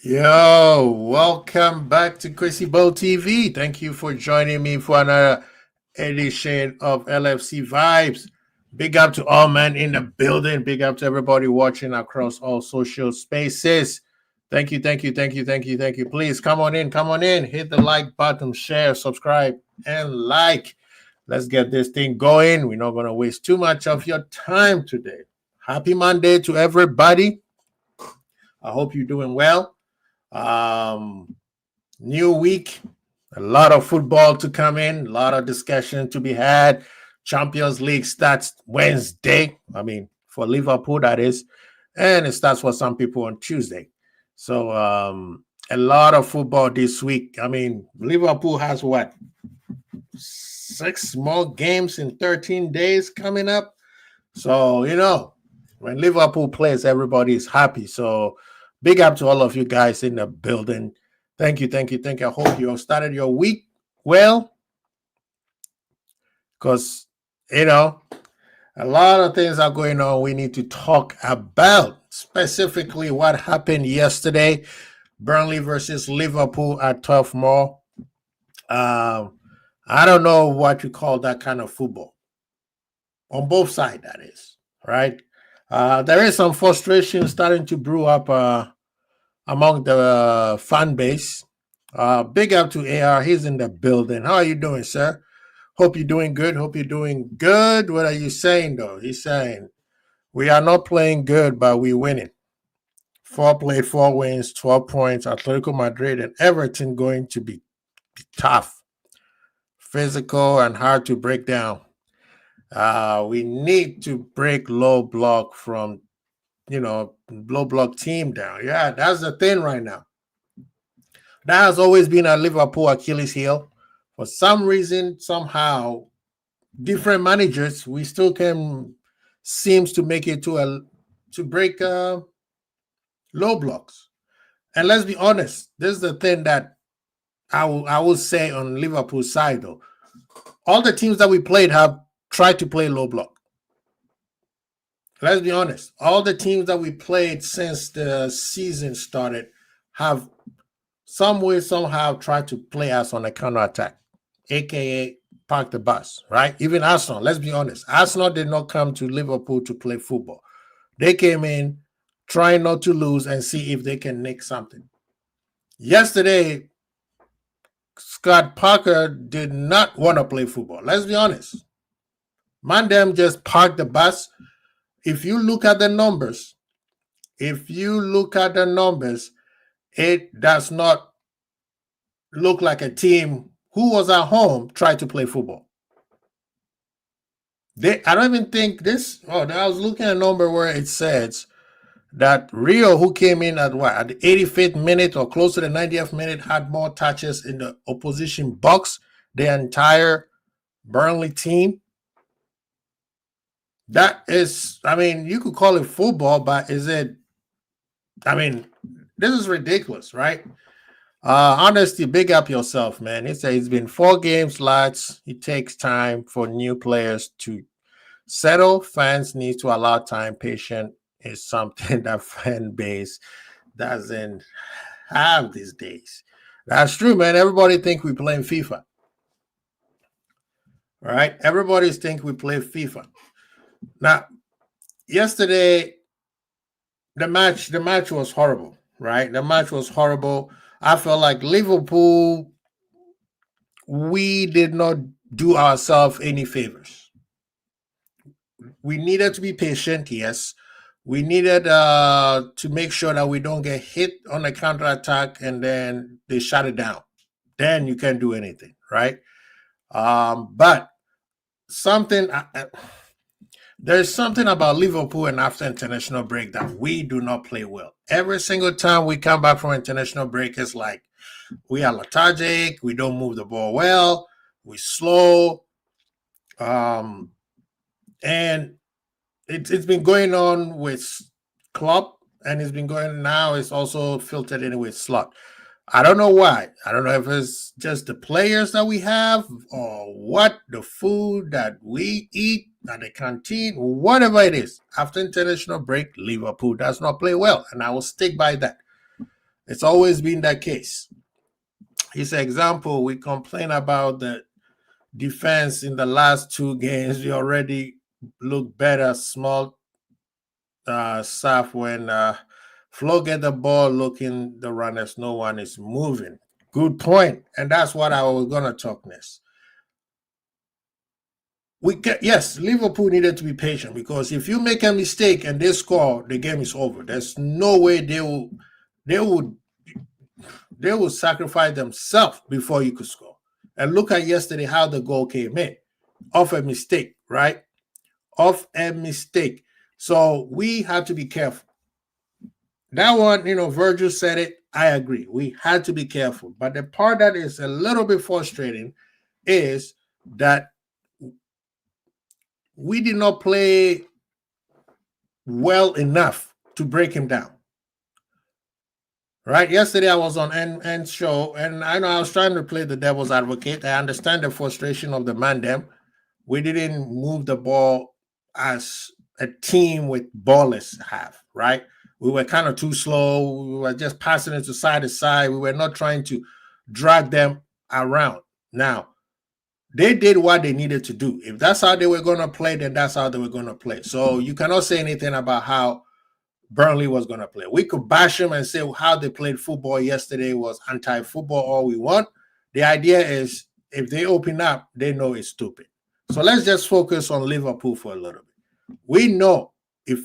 Yo, welcome back to Chrissy Bow TV. Thank you for joining me for another edition of LFC Vibes. Big up to all men in the building. Big up to everybody watching across all social spaces. Thank you, thank you, thank you, thank you, thank you. Please come on in, come on in. Hit the like button, share, subscribe, and like. Let's get this thing going. We're not going to waste too much of your time today. Happy Monday to everybody. I hope you're doing well. Um, New week, a lot of football to come in, a lot of discussion to be had. Champions League starts Wednesday. I mean, for Liverpool, that is. And it starts for some people on Tuesday. So, a lot of football this week. I mean, Liverpool has what? 6 more games in 13 days coming up. So, when Liverpool plays, everybody is happy. So, big up to all of you guys in the building. Thank you, thank you, thank you. I hope you have started your week well, because, a lot of things are going on we need to talk about, specifically what happened yesterday. Burnley versus Liverpool at 12 more. I don't know what you call that kind of football. On both sides, that is, right? There is some frustration starting to brew up among the fan base. Big up to AR. He's in the building. How are you doing, sir? Hope you're doing good. Hope you're doing good. What are you saying, though? He's saying, we are not playing good, but we're winning. 4 played, 4 wins, 12 points. Atletico Madrid and Everton going to be tough, physical, and hard to break down. We need to break low block from, low block team down. Yeah, that's the thing right now. That has always been a Liverpool Achilles heel. For some reason, somehow, different managers, we still can seems to make it to break low blocks. And let's be honest, this is the thing that I will say on Liverpool's side, though. All the teams that we played have tried to play low block. Let's be honest. All the teams that we played since the season started have some way, somehow tried to play us on a counter attack, aka park the bus, right? Even Arsenal, let's be honest. Arsenal did not come to Liverpool to play football. They came in trying not to lose and see if they can nick something. Yesterday, Scott Parker did not want to play football. Let's be honest. Mandem just parked the bus. If you look at the numbers, it does not look like a team who was at home tried to play football. I don't even think this. I was looking at a number where it says that Rio, who came in at the 85th minute or close to the 90th minute, had more touches in the opposition box than the entire Burnley team. That is, you could call it football, but is it? This is ridiculous, right? Honestly, big up yourself, man. It's been 4 games, lads. It takes time for new players to settle. Fans need to allow time. Patience is something that fan base doesn't have these days. That's true, man. Everybody think we playing FIFA. All right? Everybody think we play FIFA. Now, yesterday, the match was horrible, right? The match was horrible. I felt like Liverpool, we did not do ourselves any favors. We needed to be patient, yes. We needed to make sure that we don't get hit on a counterattack and then they shut it down. Then you can't do anything, right? But there's something about Liverpool and after international break that we do not play well. Every single time we come back from international break, it's like we are lethargic, we don't move the ball well, we're slow. And it's been going on with Klopp, and it's been going now. It's also filtered in with Slot. I don't know why. I don't know if it's just the players that we have or what, the food that we eat at the canteen, whatever it is. After international break, Liverpool does not play well, and I will stick by that. It's always been that case. His example, we complain about the defense in the last 2 games. We already look better, small staff when Flo get the ball, looking the runners, no one is moving. Good point. And that's what I was going to talk next. Yes, Liverpool needed to be patient, because if you make a mistake and they score, the game is over. There's no way they will sacrifice themselves before you could score. And look at yesterday how the goal came in off a mistake, right? Off a mistake. So we had to be careful. That one, Virgil said it. I agree. We had to be careful. But the part that is a little bit frustrating is that we did not play well enough to break him down. Right? Yesterday I was on End's show, and I know I was trying to play the devil's advocate. I understand the frustration of the man them. We didn't move the ball as a team with ballers have, right? We were kind of too slow. We were just passing it to side to side. We were not trying to drag them around. Now, they did what they needed to do. If that's how they were going to play, then that's how they were going to play. So you cannot say anything about how Burnley was going to play. We could bash them and say how they played football yesterday was anti-football all we want. The idea is if they open up, they know it's stupid. So let's just focus on Liverpool for a little bit. We know if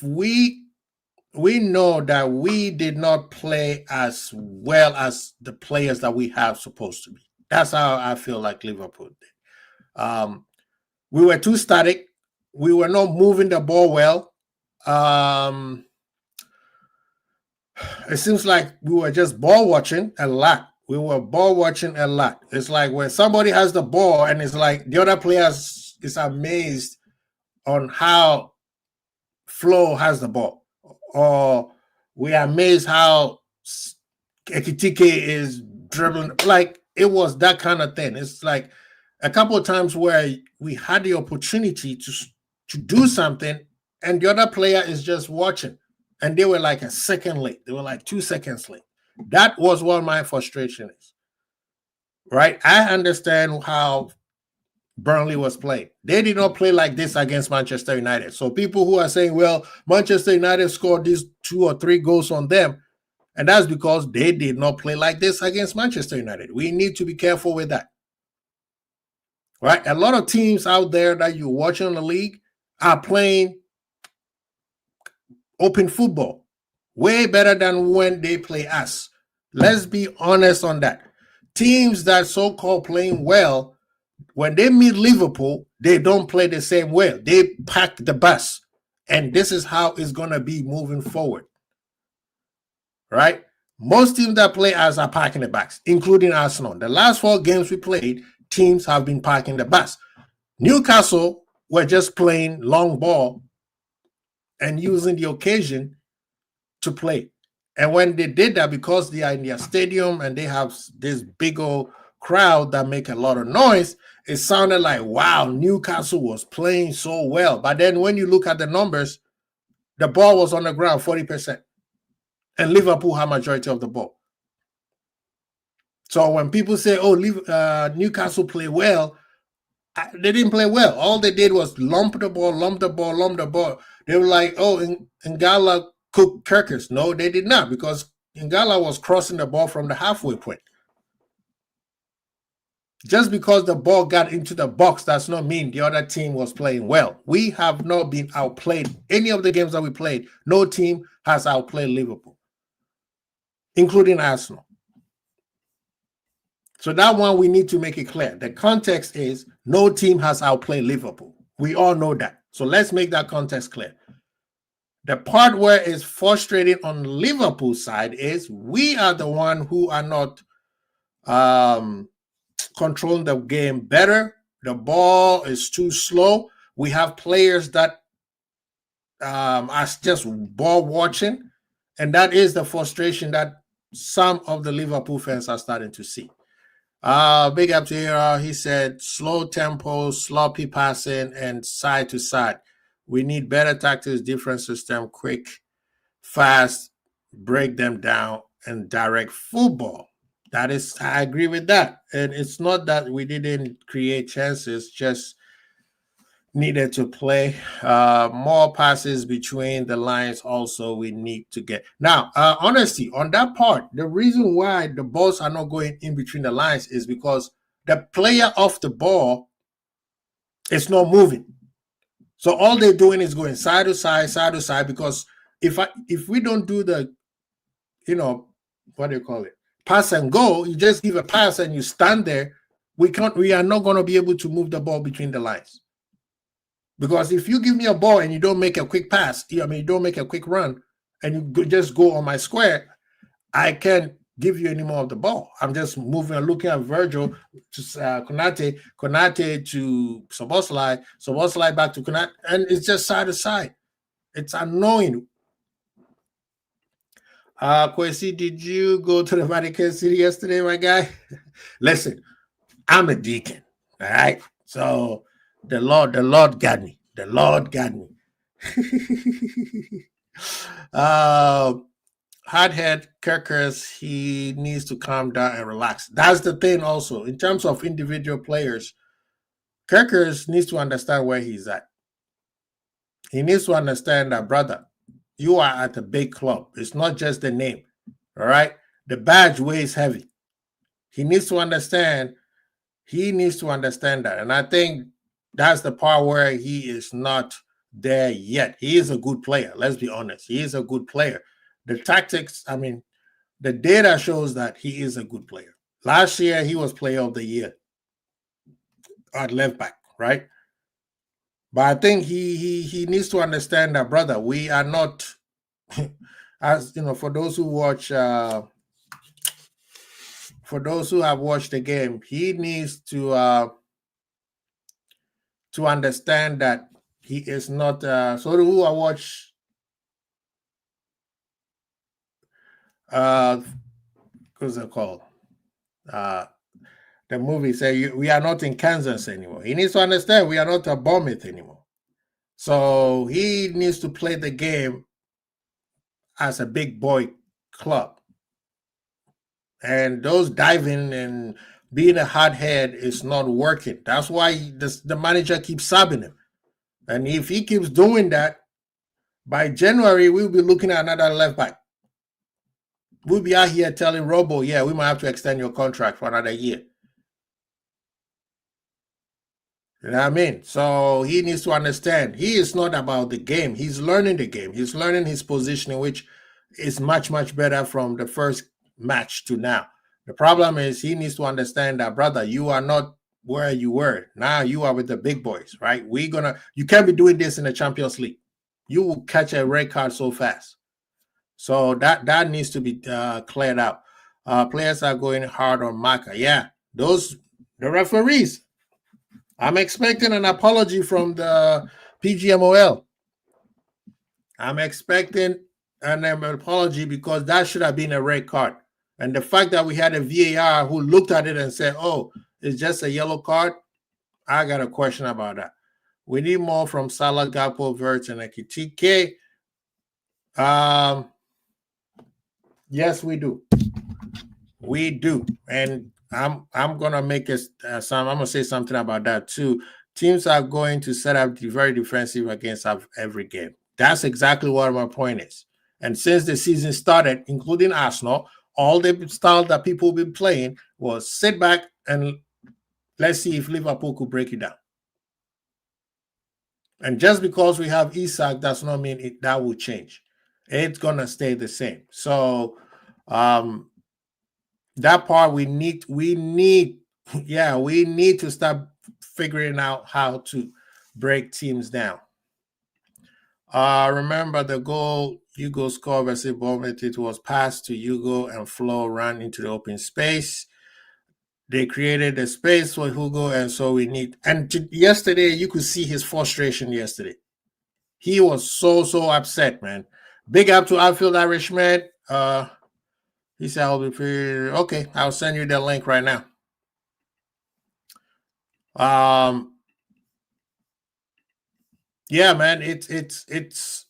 we know that we did not play as well as the players that we have supposed to be. That's how I feel like Liverpool did. We were too static. We were not moving the ball well. It seems like we were just ball watching a lot. We were ball watching a lot. It's like when somebody has the ball and it's like the other players is amazed on how Flo has the ball. Or we are amazed how Ekitike is dribbling. Like, it was that kind of thing. It's like a couple of times where we had the opportunity to do something and the other player is just watching. And they were like a second late. They were like 2 seconds late. That was what my frustration is. Right? I understand how Burnley was playing. They did not play like this against Manchester United. So people who are saying, well, Manchester United scored these 2 or 3 goals on them, and that's because they did not play like this against Manchester United. We need to be careful with that. Right? A lot of teams out there that you're watching in the league are playing open football way better than when they play us. Let's be honest on that. Teams that so-called playing well, when they meet Liverpool, they don't play the same way. They pack the bus. And this is how it's going to be moving forward. Right? Most teams that play us are parking the bus, including Arsenal. The last 4 games we played, teams have been parking the bus. Newcastle were just playing long ball and using the occasion to play. And when they did that, because they are in their stadium and they have this big old crowd that make a lot of noise, it sounded like, wow, Newcastle was playing so well. But then when you look at the numbers, the ball was on the ground 40%. And Liverpool had majority of the ball. So when people say, oh, Newcastle play well, they didn't play well. All they did was lump the ball. They were like, oh, Ngala cooked Kirkers. No, they did not, because Ngala was crossing the ball from the halfway point. Just because the ball got into the box does not mean the other team was playing well. We have not been outplayed. Any of the games that we played, no team has outplayed Liverpool, including Arsenal. So that one, we need to make it clear. The context is no team has outplayed Liverpool. We all know that. So let's make that context clear. The part where it's frustrating on Liverpool's side is we are the one who are not controlling the game better. The ball is too slow. We have players that are just ball watching. And that is the frustration that some of the Liverpool fans are starting to see. Big up to here. He said, slow tempo, sloppy passing, and side to side. We need better tactics, different system, quick, fast. break them down and direct football. That is, I agree with that. And it's not that we didn't create chances, just needed to play more passes between the lines. Also, we need to get now. Honestly, on that part, the reason why the balls are not going in between the lines is because the player off the ball is not moving. So all they're doing is going side to side. Because if we don't do the, what do you call it, pass and go, you just give a pass and you stand there. We are not going to be able to move the ball between the lines. Because if you give me a ball and you don't make a quick pass, you don't make a quick run, and you just go on my square, I can't give you any more of the ball. I'm just moving and looking at Virgil to Konate to Soboslai back to Konate, and it's just side to side. It's annoying. Kwesi, did you go to the Vatican City yesterday, my guy? Listen, I'm a deacon, all right? So the Lord got me. The Lord got me. Hardhead Kirkers, he needs to calm down and relax. That's the thing also. In terms of individual players, Kirkers needs to understand where he's at. He needs to understand that, brother, you are at a big club. It's not just the name, all right? The badge weighs heavy. He needs to understand. He needs to understand that. And I think that's the part where he is not there yet. He is a good player. Let's be honest. He is a good player. The tactics, the data shows that he is a good player. Last year, he was player of the year at left back, right? But I think he needs to understand that, brother, we are not, as for those who watch, for those who have watched the game, he needs to understand that he is not. So who I watch, what's it called? The movie say we are not in Kansas anymore. He needs to understand we are not a Bournemouth anymore. So he needs to play the game as a big boy club. And those diving and being a hard head is not working. That's why the manager keeps subbing him. And if he keeps doing that, by January, we'll be looking at another left back. We'll be out here telling Robo, yeah, we might have to extend your contract for another year. You know what I mean? So he needs to understand he is not about the game. He's learning the game. He's learning his positioning, which is much, much better from the first match to now. The problem is he needs to understand that, brother, you are not where you were. Now you are with the big boys, right? You can't be doing this in the Champions League. You will catch a red card so fast. So that needs to be cleared out. Players are going hard on Maka. Yeah, the referees. I'm expecting an apology from the PGMOL. I'm expecting an apology because that should have been a red card. And the fact that we had a VAR who looked at it and said, oh, it's just a yellow card, I got a question about that. We need more from Salah, Gakpo, Verts, and Ekitike. Yes, we do. We do. And I'm gonna make I'm gonna say something about that too. Teams are going to set up very defensive against every game. That's exactly what my point is. And since the season started, including Arsenal, all the style that people have been playing was sit back and let's see if Liverpool could break it down. And just because we have Isak does not mean that will change. It's gonna stay the same. So that part we need to start figuring out how to break teams down. Remember the goal Hugo scored versus Bournemouth, it was passed to Hugo and Flo ran into the open space. They created a space for Hugo, and so we need. And yesterday, you could see his frustration yesterday. He was so upset, man. Big up to Outfield Irishman. He said, I'll be free. Okay, I'll send you the link right now. Yeah, man, it's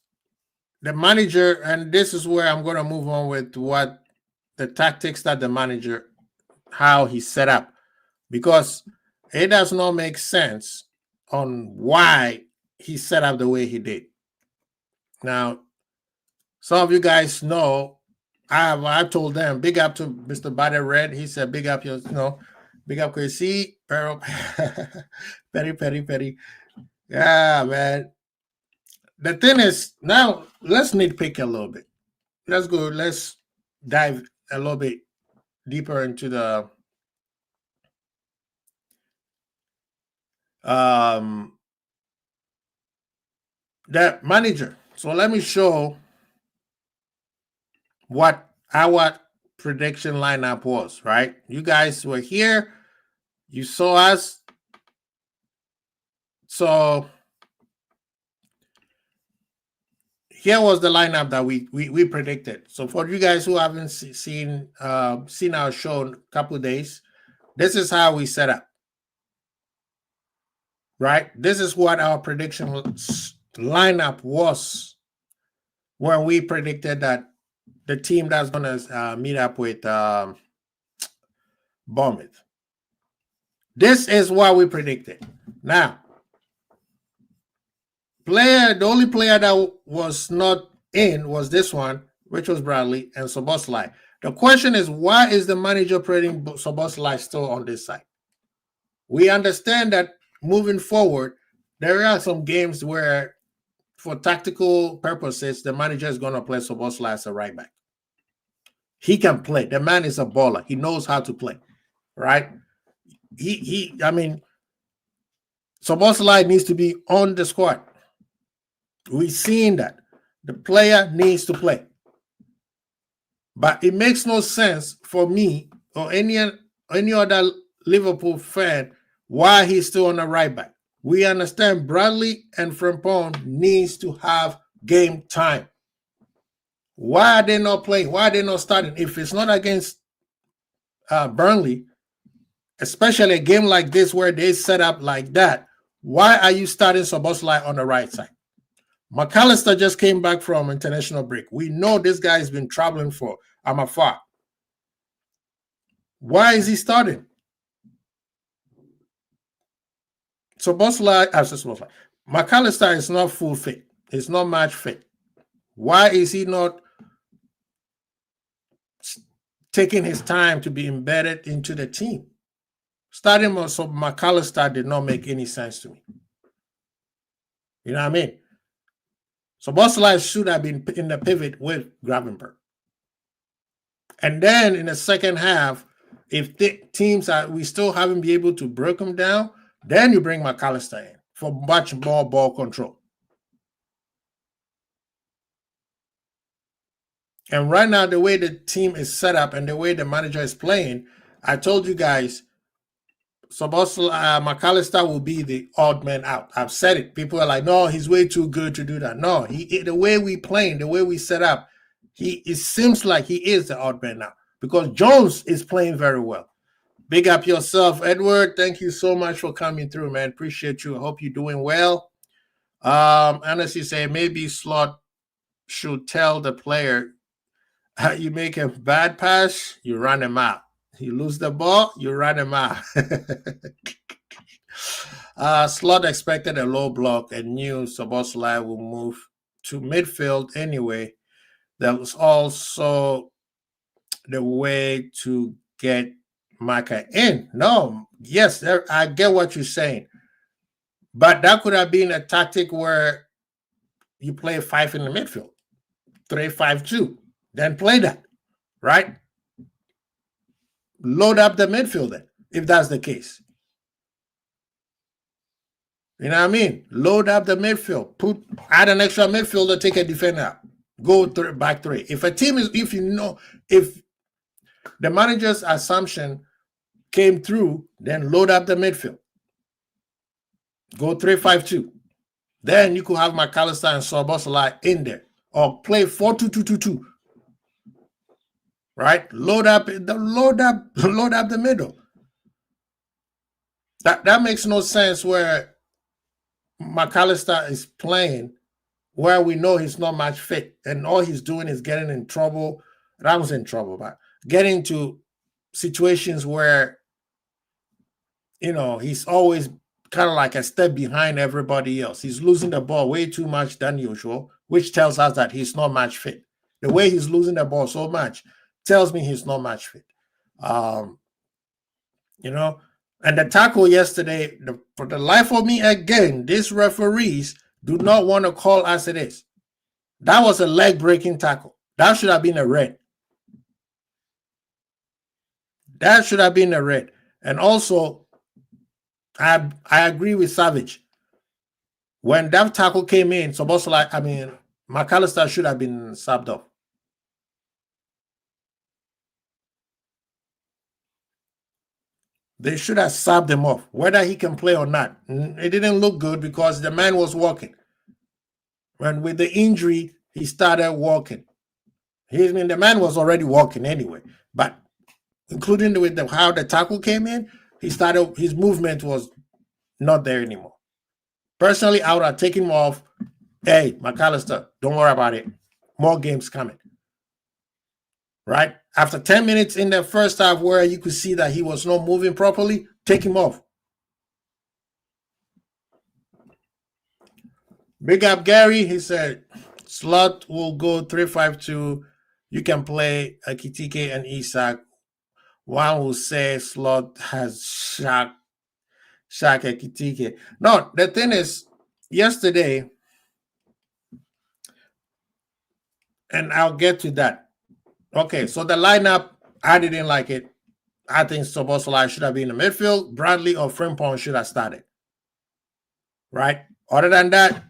the manager, and this is where I'm going to move on with what the tactics that the manager, how he set up, because it does not make sense on why he set up the way he did. Now, some of you guys know, I told them, big up to Mr. Bada Red. He said, big up, big up, see, Petty. Yeah, man. The thing is, now let's nitpick a little bit. Let's dive a little bit deeper into the manager. So let me show what our prediction lineup was, right? You guys were here, you saw us. So here was the lineup that we predicted. So for you guys who haven't seen our show in a couple of days, this is how we set up. Right? This is what our prediction lineup was when we predicted that the team that's going to meet up with Bournemouth. This is what we predicted. Now, the only player that was not in was this one, which was Bradley and Szoboszlai. The question is, why is the manager putting Szoboszlai still on this side? We understand that moving forward, there are some games where, for tactical purposes, the manager is going to play Szoboszlai as a right back. He can play. The man is a baller. He knows how to play, right? I mean, Szoboszlai needs to be on the squad. We've seen that. The player needs to play. But it makes no sense for me or any other Liverpool fan why he's still on the right back. We understand Bradley and Frimpong needs to have game time. Why are they not playing? Why are they not starting? If it's not against Burnley, especially a game like this where they set up like that, why are you starting Szoboszlai on the right side? McAllister just came back from international break. We know this guy has been traveling for afar. Why is he starting? McAllister is not full fit. He's not match fit. Why is he not taking his time to be embedded into the team? Starting McAllister did not make any sense to me. You know what I mean? Szoboszlai should have been in the pivot with Gravenberch. And then in the second half, if the teams we still haven't been able to break them down, then you bring McAllister in for much more ball control. And right now, the way the team is set up and the way the manager is playing, I told you guys, McAllister will be the odd man out. I've said it. People are like, no, he's way too good to do that. No, the way we playing, the way we set up, it seems like he is the odd man out because Jones is playing very well. Big up yourself, Edward. Thank you so much for coming through, man. Appreciate you. I hope you're doing well. Honestly, say maybe Slot should tell the player, you make a bad pass, you run him out. You lose the ball, you run him out. Slot expected a low block and knew Szoboszlai will move to midfield anyway. That was also the way to get Maka in. No, yes, I get what you're saying. But that could have been a tactic where you play 5 in the midfield, 3-5-2. Then play that, right? Load up the midfield then, if that's the case. You know what I mean? Load up the midfield. Add an extra midfielder, take a defender out. Go back 3. If a team is, if the manager's assumption came through, then load up the midfield. Go 3-5-2. Then you could have McAllister and Szoboszlai in there. Or play 4-2-2-2-2. Right? Load up the middle. That makes no sense where McAllister is playing where we know he's not match fit, and all he's doing is getting in trouble. Rams in trouble, but getting to situations where he's always kind of like a step behind everybody else. He's losing the ball way too much than usual, which tells us that he's not match fit. The way he's losing the ball so much tells me he's not match fit. And the tackle yesterday, for the life of me, again, these referees do not want to call as it is. That was a leg-breaking tackle. That should have been a red. That should have been a red. And also, I agree with Savage. When that tackle came in, McAllister should have been subbed off. They should have subbed him off, whether he can play or not. It didn't look good because the man was walking. When with the injury, he started walking. The man was already walking anyway, but including with how the tackle came in, his movement was not there anymore. Personally, I would have taken him off. Hey, McAllister, don't worry about it. More games coming. Right? After 10 minutes in the first half where you could see that he was not moving properly, take him off. Big up Gary. He said, slot will go 3-5-2. You can play Ekitike and Isak. One will say slot has Shaq Ekitike. No, the thing is, yesterday, and I'll get to that. Okay, so the lineup, I didn't like it. I think Szoboszlai should have been in the midfield. Bradley or Frimpong should have started. Right? Other than that,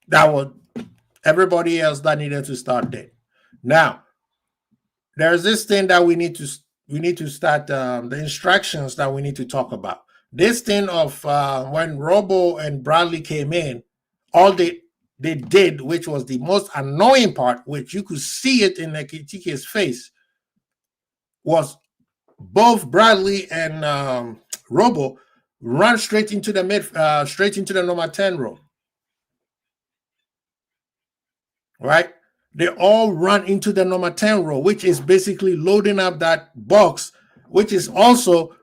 that was everybody else that needed to start there. Now, there's this thing that we need to start, the instructions that we need to talk about. This thing of when Robo and Bradley came in, all they did, which was the most annoying part, which you could see it in Ekitike's face, was both Bradley and Robo run straight into the number 10 row. Right? They all run into the number 10 row, which is basically loading up that box, which is also,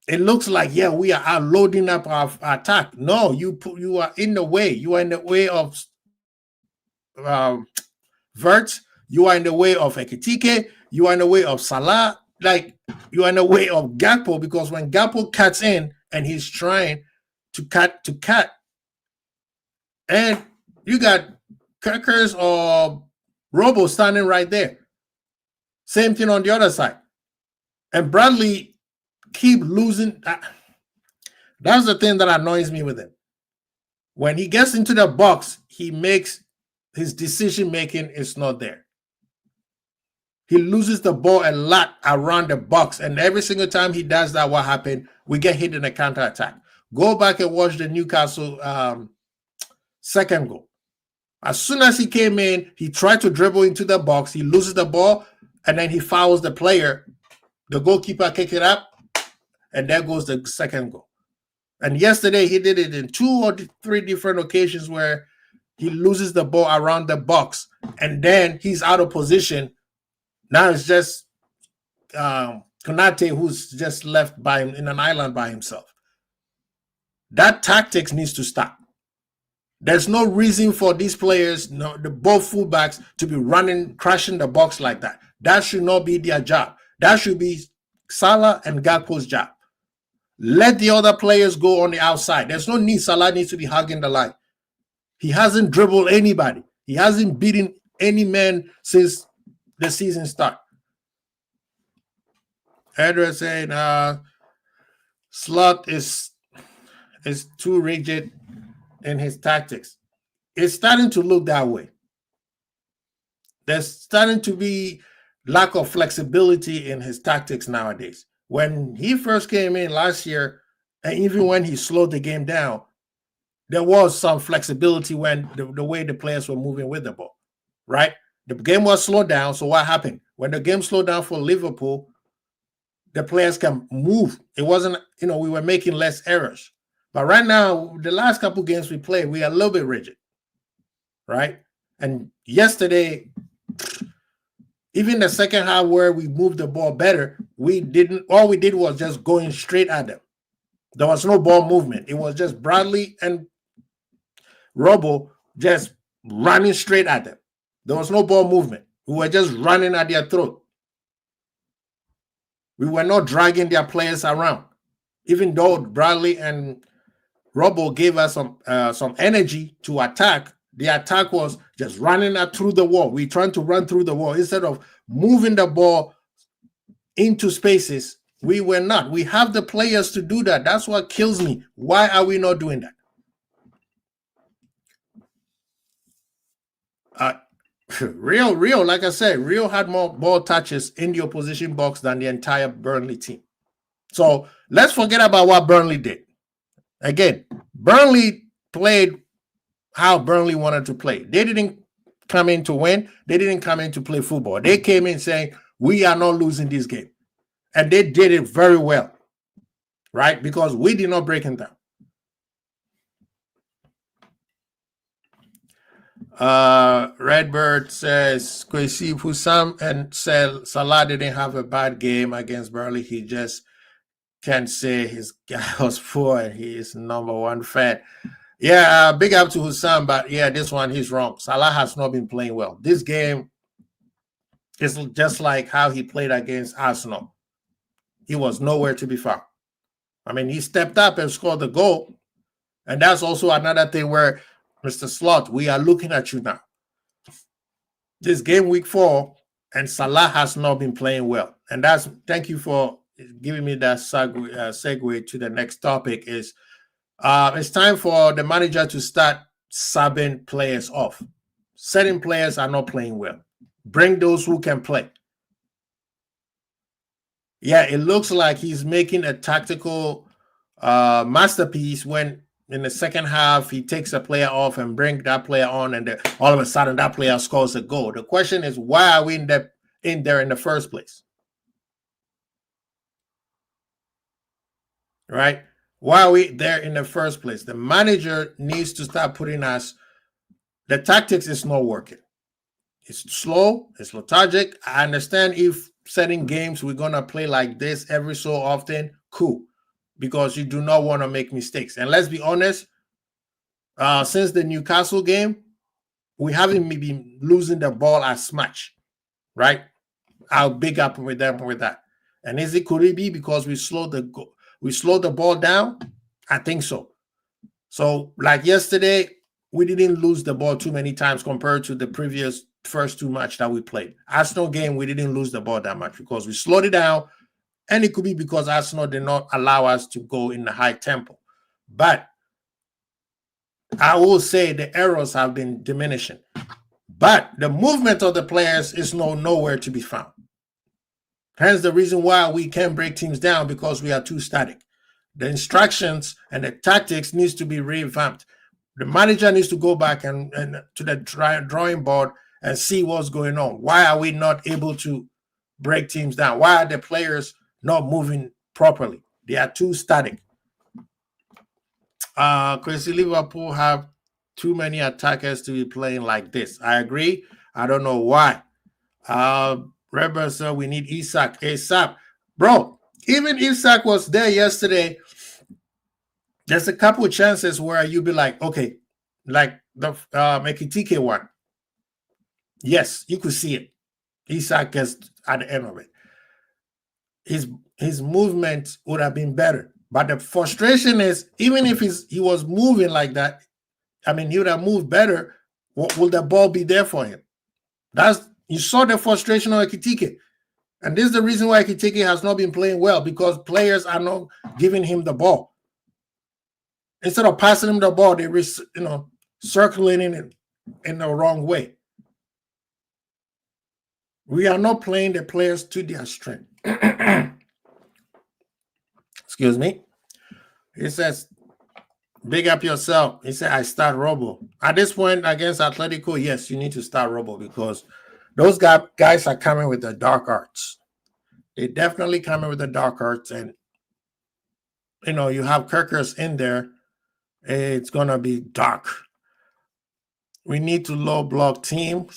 it looks like, yeah, we are loading up our attack. No, you are in the way. You are in the way of Verts. You are in the way of Ekitike. You are in the way of Salah. Like, you are in the way of Gakpo, because when Gakpo cuts in and he's trying to cut, and you got Kirkers or Robo standing right there. Same thing on the other side. And Bradley keep losing. That's the thing that annoys me with him. When he gets into the box, he makes his decision making is not there. He loses the ball a lot around the box, and every single time he does that, what happened? We get hit in a counter attack. Go back and watch the Newcastle second goal. As soon as he came in, he tried to dribble into the box. He loses the ball, and then he fouls the player. The goalkeeper kick it up, and there goes the second goal. And yesterday, he did it in 2 or 3 different occasions where he loses the ball around the box, and then he's out of position. Now it's just Konate who's just left by him in an island by himself. That tactics needs to stop. There's no reason for these players, both fullbacks, to be running, crashing the box like that. That should not be their job. That should be Salah and Gakpo's job. Let the other players go on the outside. There's no need. Salah needs to be hugging the line. He hasn't dribbled anybody. He hasn't beaten any man since the season start. Edward saying Slot is too rigid in his tactics. It's starting to look that way. There's starting to be lack of flexibility in his tactics nowadays. When he first came in last year, and even when he slowed the game down, there was some flexibility when the way the players were moving with the ball, right? The game was slowed down, so what happened? When the game slowed down for Liverpool, the players can move. It wasn't, we were making less errors. But right now, the last couple games we played, we are a little bit rigid. right? And yesterday, even the second half where we moved the ball better, all we did was just going straight at them. There was no ball movement. It was just Bradley and Robo just running straight at them. There was no ball movement. We were just running at their throat. We were not dragging their players around. Even though Bradley and Robo gave us some energy to attack, the attack was just running through the wall. We're trying to run through the wall. Instead of moving the ball into spaces, we were not. We have the players to do that. That's what kills me. Why are we not doing that? Rio, like I said, Rio had more ball touches in the opposition box than the entire Burnley team. So let's forget about what Burnley did. Again, Burnley played how Burnley wanted to play. They didn't come in to win. They didn't come in to play football. They came in saying, we are not losing this game. And they did it very well, right? Because we did not break them down. Redbird says Kwesi Husam and Salah didn't have a bad game against Burnley. He just can't say his guy was poor and he is number one fan. Yeah, big up to Husam, but yeah, this one he's wrong. Salah has not been playing well. This game is just like how he played against Arsenal. He was nowhere to be found. I mean, he stepped up and scored the goal. And that's also another thing where, Mr. Slot, we are looking at you now. This game week 4, and Salah has not been playing well. And thank you for giving me that segue to the next topic is it's time for the manager to start subbing players off. Certain players are not playing well. Bring those who can play. Yeah, it looks like he's making a tactical masterpiece when in the second half he takes a player off and brings that player on, and all of a sudden that player scores a goal. The question is, why are we in there in the first place? Right? Why are we there in the first place? The manager needs to start putting us. The tactics is not working. It's slow. It's lethargic. I understand if certain games we're going to play like this every so often, cool, because you do not want to make mistakes. And let's be honest, since the Newcastle game, we haven't been losing the ball as much, right? I'll big up with them with that. And could it be because we slowed the ball down? I think so. So like yesterday, we didn't lose the ball too many times compared to the previous first 2 matches that we played. Arsenal game, we didn't lose the ball that much because we slowed it down. And it could be because Arsenal did not allow us to go in the high tempo. But I will say the errors have been diminishing. But the movement of the players is nowhere to be found. Hence the reason why we can't break teams down, because we are too static. The instructions and the tactics needs to be revamped. The manager needs to go back and to the drawing board and see what's going on. Why are we not able to break teams down? Why are the players not moving properly? They are too static. Crazy Liverpool have too many attackers to be playing like this. I agree. I don't know why. Rebel said we need Isak ASAP. Bro, even Isak was there yesterday. There's a couple of chances where you'll be like, okay, like the Ekitike one. Yes, you could see it. Isak gets at the end of it. His movement would have been better. But the frustration is, even if he was moving like that, I mean, he would have moved better. Will the ball be there for him? You saw the frustration of Ekitike. And this is the reason why Ekitike has not been playing well, because players are not giving him the ball. Instead of passing him the ball, they circling in the wrong way. We are not playing the players to their strength. Excuse me. He says, big up yourself. He said, I start Robo. At this point against Atletico, yes, you need to start Robo, because those guys are coming with the dark arts. They definitely coming with the dark arts. And, you have Kirkers in there. It's going to be dark. We need to low block team.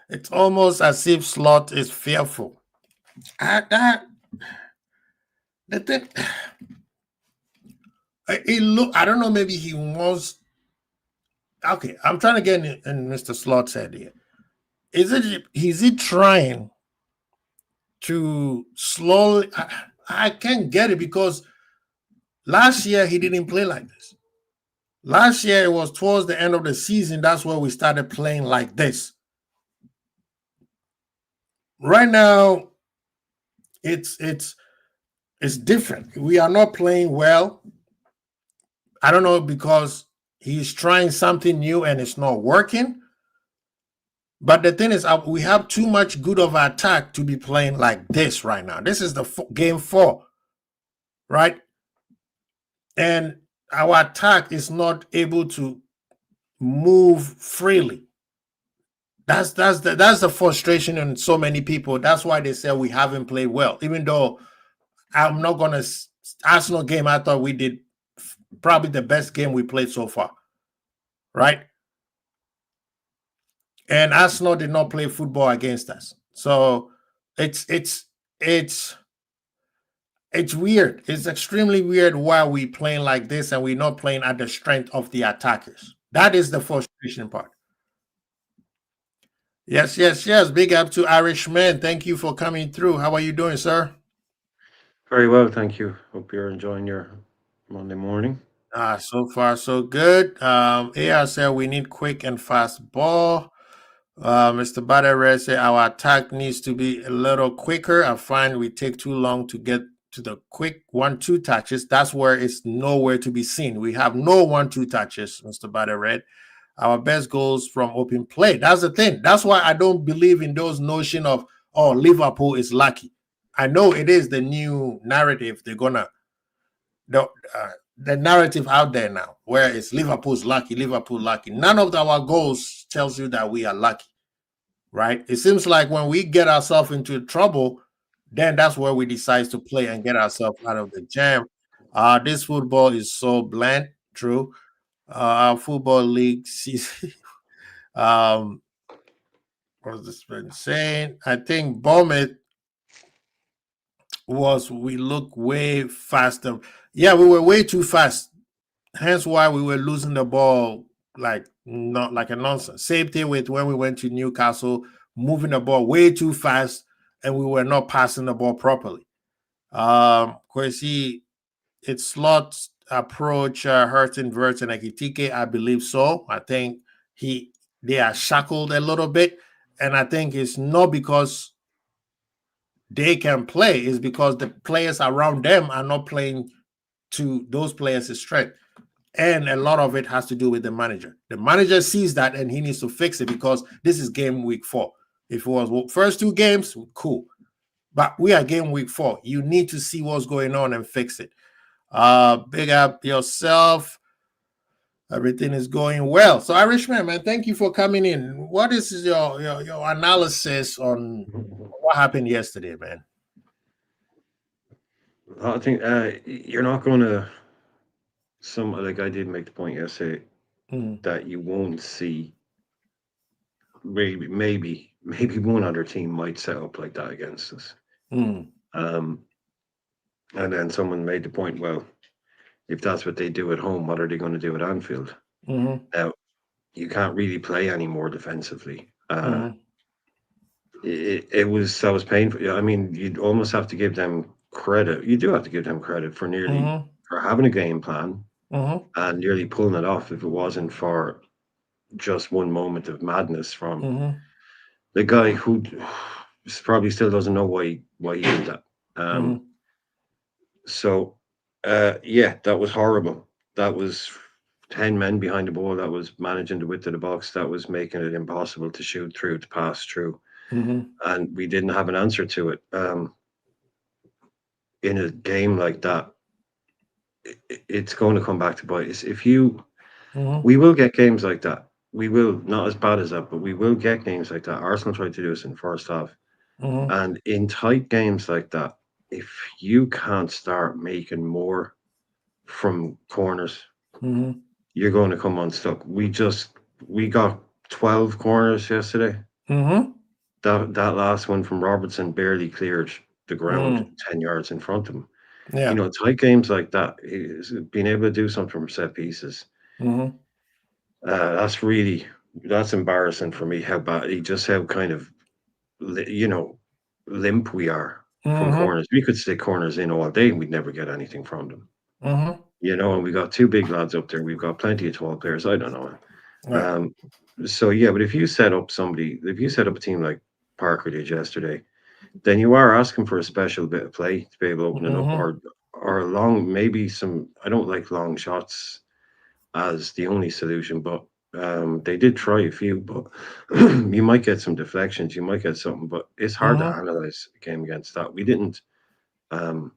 It's almost as if Slot is fearful. That the thing. I don't know. Maybe he wants. Okay, I'm trying to get in Mr. Slot's head here. Is he trying to slowly? I can't get it because last year he didn't play like this. Last year it was towards the end of the season. That's where we started playing like this. Right now, it's different. We are not playing well. I don't know because he's trying something new and it's not working. But the thing is, we have too much good of attack to be playing like this right now. This is the game 4, right? And our attack is not able to move freely. That's the frustration in so many people. That's why they say we haven't played well. Even though I'm not gonna Arsenal game, I thought we did probably the best game we played so far, right? And Arsenal did not play football against us. So it's weird. It's extremely weird why we playing like this and we're not playing at the strength of the attackers. That is the frustration part. Yes, yes, yes. Big up to Irishman. Thank you for coming through. How are you doing, sir? Very well, thank you. Hope you're enjoying your Monday morning. So far so good. AR said we need quick and fast ball. Mr. Badere said our attack needs to be a little quicker. I find we take too long to get to the quick 1-2 touches. That's where it's nowhere to be seen. We have no 1-2 touches, Mr. Badere. Our best goals from open play. That's the thing. That's why I don't believe in those notion of, oh, Liverpool is lucky. I know it is the new narrative. They're gonna the narrative out there now, where it's Liverpool's lucky, Liverpool lucky. None of our goals tells you that we are lucky, right? It seems like when we get ourselves into trouble, then that's where we decide to play and get ourselves out of the jam. This football is so bland. True. Our football league season. um, what was this been saying? I think Bournemouth we look way faster. Yeah, we were way too fast. Hence why we were losing the ball like not like a nonsense. Same thing with when we went to Newcastle, moving the ball way too fast, and we were not passing the ball properly. Kwesi, it's Slot's approach hurting Vert and Ekitike. I believe so. I think they are shackled a little bit, and I think it's not because they can play, it's because the players around them are not playing to those players' strength. And a lot of it has to do with the manager. The manager sees that and he needs to fix it because this is game week 4. If it was first 2 games, cool. But we are game week 4. You need to see what's going on and fix it. Big up yourself. Everything is going well. So, Irishman, man, thank you for coming in. What is your analysis on what happened yesterday, man? I think you're not going to. Some like I did make the point yesterday Mm, that you won't see. Maybe one other team might set up like that against us. mm, Um, and then someone made the point. Well, if that's what they do at home, what are they going to do at Anfield? mm-hmm, Now you can't really play anymore defensively. mm-hmm, That was painful. Yeah, I mean, you'd almost have to give them credit. You do have to give them credit for nearly mm-hmm, for having a game plan mm-hmm, and nearly pulling it off. If it wasn't for just one moment of madness from mm-hmm, the guy who probably still doesn't know why he did that. mm-hmm, So, yeah, that was horrible. That was 10 men behind the ball. That was managing the width of the box. That was making it impossible to shoot through, to pass through, mm-hmm, and we didn't have an answer to it. In a game like that, it's going to come back to bite us. mm-hmm, We will get games like that. We will, not as bad as that, but we will get games like that. Arsenal tried to do us in the first half, mm-hmm, and in tight games like that, if you can't start making more from corners, mm-hmm. you're going to come unstuck. We got 12 corners yesterday. Mm-hmm. That last one from Robertson barely cleared the ground Mm. 10 yards in front of him. Yeah. Tight games like that, being able to do something from set pieces, Mm-hmm. that's embarrassing for me. How bad, just how kind of, limp we are from Mm-hmm. corners. We could stick corners in all day and we'd never get anything from them. Mm-hmm. And we got two big lads up there. We've got plenty of tall players. I don't know. Right. Um, so yeah, but if you set up a team like Parker did yesterday, then you are asking for a special bit of play to be able to open it up, Mm-hmm. or long, maybe some. I don't like long shots as the only solution, but they did try a few. But you might get some deflections, you might get something, but it's hard to Mm-hmm. analyze a game against that. We didn't. Um,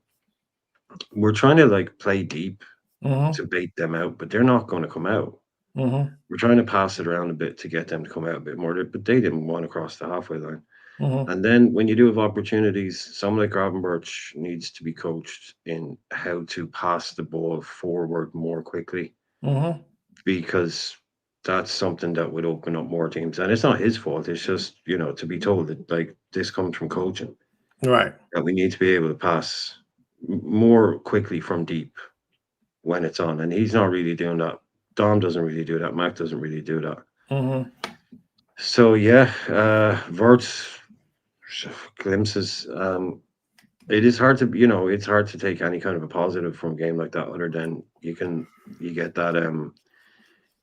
we're trying to like play deep Mm-hmm. to bait them out, but they're not going to come out. Mm-hmm. We're trying to pass it around a bit to get them to come out a bit more, but they didn't want to cross the halfway line. Mm-hmm. And then when you do have opportunities, someone like Gravenberch needs to be coached in how to pass the ball forward more quickly, Mm-hmm. because that's something that would open up more teams. And it's not his fault. It's just, to be told that like this comes from coaching, Right. that we need to be able to pass more quickly from deep when it's on. And he's not really doing that. Dom doesn't really do that. Mac doesn't really do that. Mm-hmm. So yeah, Vert's glimpses. It is hard to, it's hard to take any kind of a positive from a game like that, other than you get that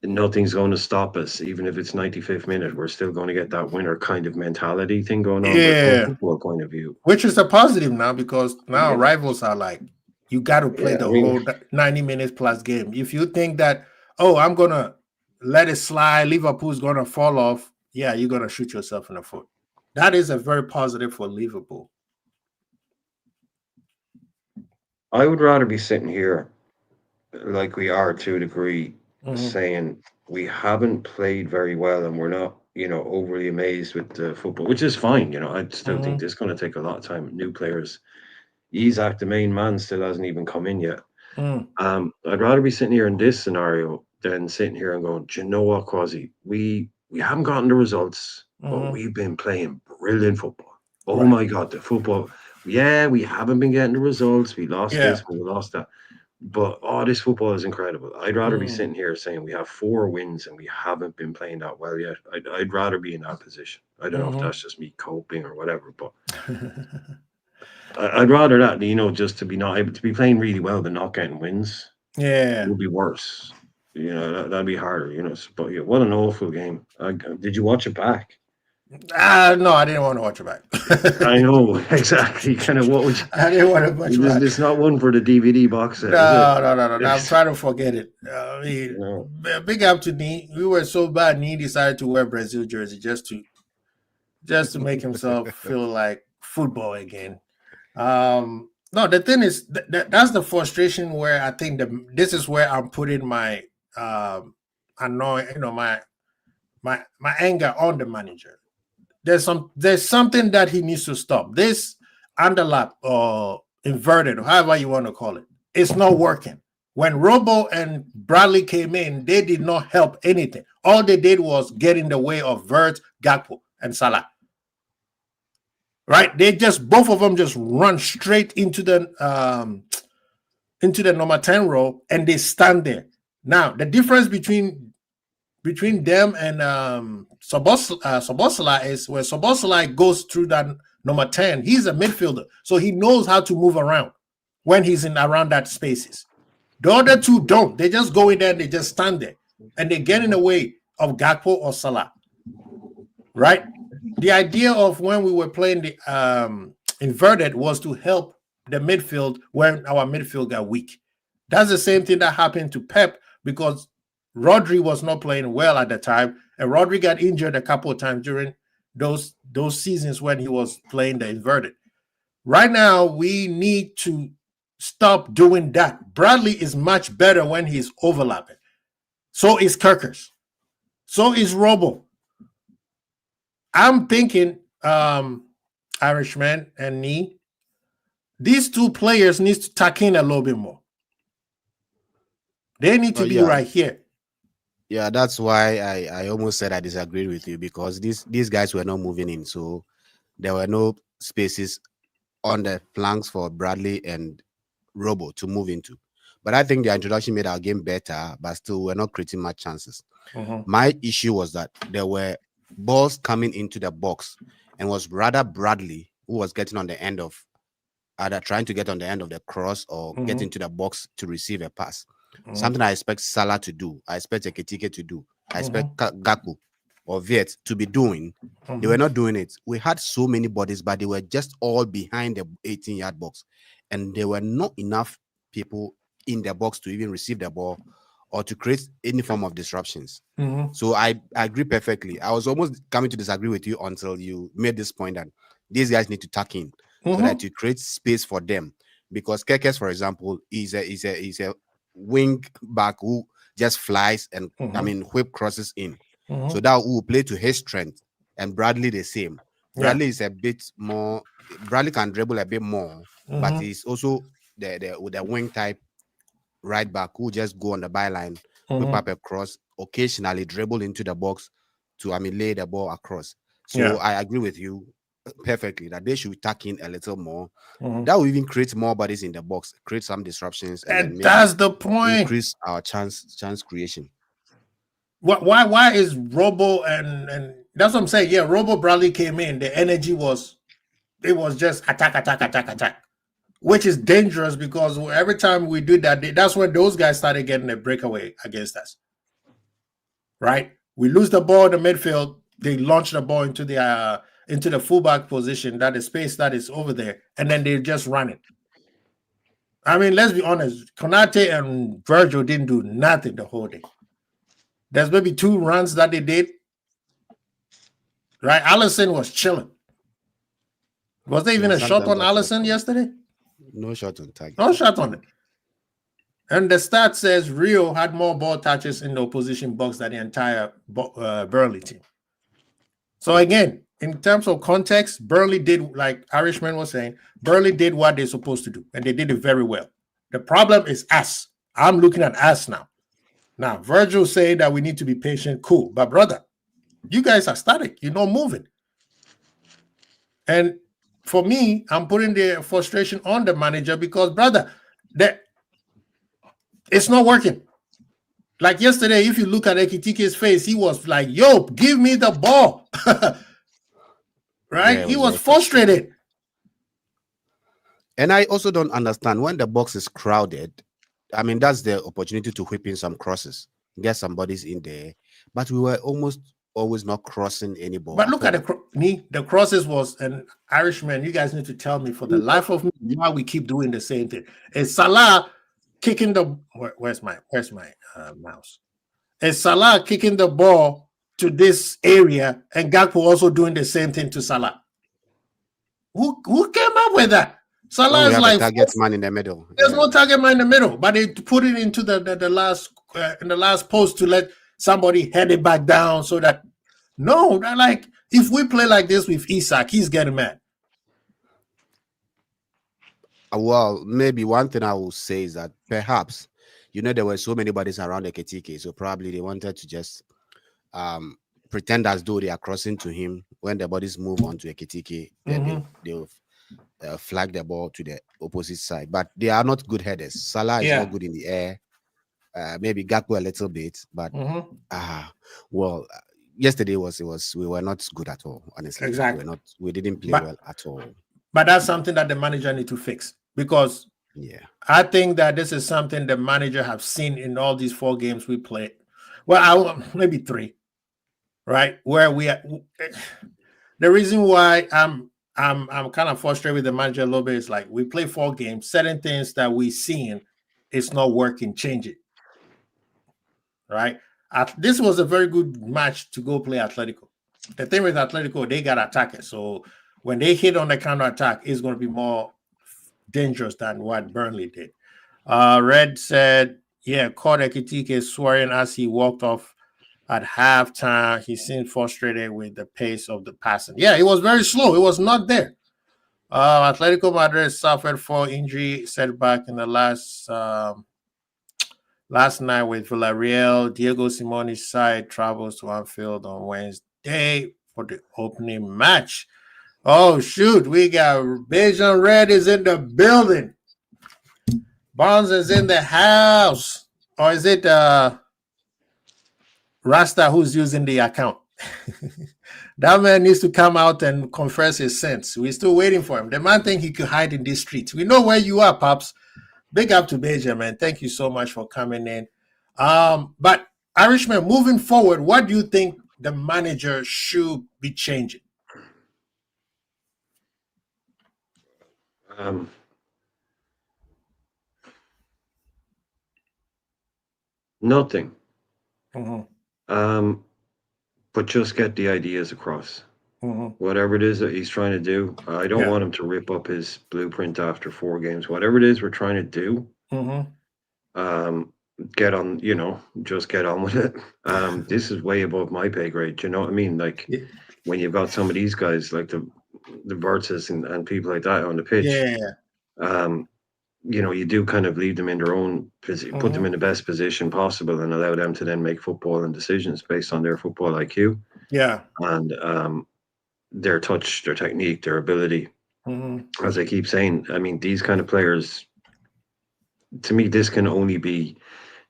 nothing's going to stop us, even if it's 95th minute, we're still going to get that winner kind of mentality thing going on. But from a Yeah. football point of view, Which is a positive now because now yeah, rivals are like, you got to play yeah. I the mean, whole 90 minutes plus game. If you think that, oh, I'm going to let it slide, Liverpool's going to fall off, yeah, you're going to shoot yourself in the foot. That is a very positive for Liverpool. I would rather be sitting here like we are to a degree, Mm-hmm. saying we haven't played very well and we're not, overly amazed with the football, which is fine. I still think Mm-hmm. this is going to take a lot of time. New players. Isaac, the main man, still hasn't even come in yet. Mm. I'd rather be sitting here in this scenario than sitting here and going, do you know what, Quasi? We haven't gotten the results, but Mm-hmm. we've been playing brilliant football. Oh Right. my God, the football. Yeah, we haven't been getting the results. We lost Yeah. this, we lost that. But this football is incredible. I'd rather be Mm. sitting here saying we have 4 wins and we haven't been playing that well yet. I'd rather be in that position. I don't know if Mm-hmm. that's just me coping or whatever, but I'd rather that, just to be not able to be playing really well but not getting wins Yeah. would be worse. That'd be harder, But yeah, what an awful game. Did you watch it back? No, I didn't want to watch it back. I know, exactly. Kind of what would you, I didn't want to watch it back. it's not one for the DVD box set, is it? No, no, no, no, no. I'm It's, trying to forget it. you know, Big up to Nee. We were so bad. Nee decided to wear Brazil jersey just to make himself feel like football again. No, the thing is that's the frustration where I think this is where I'm putting my annoy, my anger on the manager. There's something that he needs to stop. This underlap or inverted, or however you want to call it, it's not working. When Robo and Bradley came in, they did not help anything. All they did was get in the way of Vert, Gakpo, and Salah. Right? They just both of them just run straight into the number 10 role and they stand there. Now the difference between them and Sobosla is where Sobosla goes through that number 10. He's a midfielder, so he knows how to move around when he's in around that spaces. The other two don't. They just go in there and they just stand there and they get in the way of Gakpo or Salah. Right? The idea of when we were playing the inverted was to help the midfield when our midfield got weak. That's the same thing that happened to Pep because Rodri was not playing well at the time, and Rodri got injured a couple of times during those seasons when he was playing the inverted. Right now, we need to stop doing that. Bradley is much better when he's overlapping. So is Kirkers. So is Robo. I'm thinking Irishman and Nee, these two players need to tuck in a little bit more. They need to be Yeah. right here. Yeah, that's why I almost said I disagreed with you, because these guys were not moving in, so there were no spaces on the flanks for Bradley and Robo to move into. But I think their introduction made our game better, but still we're not creating much chances. Mhm. My issue was that there were balls coming into the box, and was rather Bradley who was getting on the end of, either trying to get on the end of the cross or get Mhm. into the box to receive a pass. Mhm. Something I expect Salah to do. I expect Ekitike to do. I Mhm. expect Gaku or Viet to be doing. They were Mhm. not doing it. We had so many bodies, but they were just all behind the 18-yard box. And there were not enough people in the box to even receive the ball or to create any form of disruptions. Mhm. So I agree perfectly. I was almost coming to disagree with you until you made this point that these guys need to tuck in so that Mhm. you create space for them. Because Kekes, for example, is a wing back who just flies and Mhm. whip crosses in. So Mhm. that will play to his strength. And Bradley the same. Yeah. Bradley is a bit more. Bradley can dribble a bit more, but Mhm. he's also the with the wing type right back who just go on the byline, whip Mhm. up a cross, occasionally dribble into the box to lay the ball across. So Yeah. I agree with you perfectly that they should tuck in a little more. Mhm. That will even create more bodies in the box, create some disruptions, and then And maybe that's the point. increase our chance creation. Why is Robo and that's what I'm saying. Yeah, Robo Bradley came in. The energy was it was just attack, attack, attack, attack, which is dangerous because every time we do that, that's when those guys started getting a breakaway against us. Right? We lose the ball in the midfield. They launch the ball into the fullback position, that is space that is over there, and then they just run it. I mean, let's be honest. Konate and Virgil didn't do nothing the whole day. There's maybe 2 runs that they did. Right? Allison was chilling. Was there even Yeah, a shot sometimes on that's the Allison problem. yesterday? No shot on target. No shot on it. And the stat says Rio had more ball touches in the opposition box than the entire Burnley team. So again, in terms of context, Burnley did, like Irishman was saying, Burnley did what they're supposed to do, and they did it very well. The problem is us. I'm looking at us now. Now, Virgil saying that we need to be patient, cool. But brother, you guys are static. You're not moving. And for me, I'm putting the frustration on the manager because, brother, that it's not working. Like yesterday, if you look at Ekitike's face, he was like, yo, give me the ball. Yeah, Right? it He was was very frustrating. frustrated. And I also don't understand when the box is crowded. I mean, that's the opportunity to whip in some crosses, get some bodies in there. But we were almost always not crossing any ball But at look at all. the crosses was an Irishman. You guys need to tell me for the life of me why we keep doing the same thing. Is Salah kicking the where's my mouse? Is Salah kicking the ball to this area and Gakpo also doing the same thing to Salah? Who came up with that? When Salah we is have a like target man in the middle. there's Yeah. no target man in the middle, but they put it into the last in the last post to let somebody head it back down so that no, like if we play like this with Isak, he's getting mad. Well, maybe one thing I will say is that perhaps, there were so many bodies around the KTK, so probably they wanted to just um pretend as though they are crossing to him. When the bodies move onto a KTK, then Mm-hmm. they'll flag the ball to the opposite side. But they are not good headers. Salah is not Yeah. good in the air. Maybe Gakpo a little bit, but Mm-hmm. ah, well, yesterday was we were not good at all. Honestly, Exactly. we didn't play But well at all. that's something that the manager need to fix because Yeah. I think that this is something the manager have seen in all these 4 games we played. Well, maybe 3, right? Where we are. The reason why I'm kind of frustrated with the manager a little bit is like we play 4 games, certain things that we seen it's not working, change it. Right? This was a very good match to go play Atletico. The thing with Atletico, they got attackers. So when they hit on the counter attack, it's going to be more dangerous than what Burnley did. Red said, yeah, caught Ekitike swearing as he walked off at halftime. He seemed frustrated with the pace of the passing. Yeah, it was very slow. It was not there. Atletico Madrid suffered 4 injury setback in the last last night with Villarreal. Diego Simone's side travels to Anfield on Wednesday for the opening match. Oh, shoot. We got Beijing Red is in the building. Bonds is in the house. Or is it Rasta who's using the account? That man needs to come out and confess his sins. We're still waiting for him. The man think he could hide in these streets. We know where you are, Pops. Big up to Beijing, man. Thank you so much for coming in. But Irishman, moving forward, what do you think the manager should be changing? Nothing. Mm-hmm. But just get the ideas across. Mm-hmm. Whatever it is that he's trying to do, I don't want him to rip up his blueprint after 4 games. Whatever it is we're trying to do, get on, just get on with it. This is way above my pay grade. Do you know what I mean? Like when you've got some of these guys, like the Vertzes and people like that on the pitch, you do kind of leave them in their own position, put them in the best position possible, and allow them to then make football and decisions based on their football IQ. Yeah. And their touch, their technique, their ability. As I keep saying, I mean, these kind of players, to me, this can only be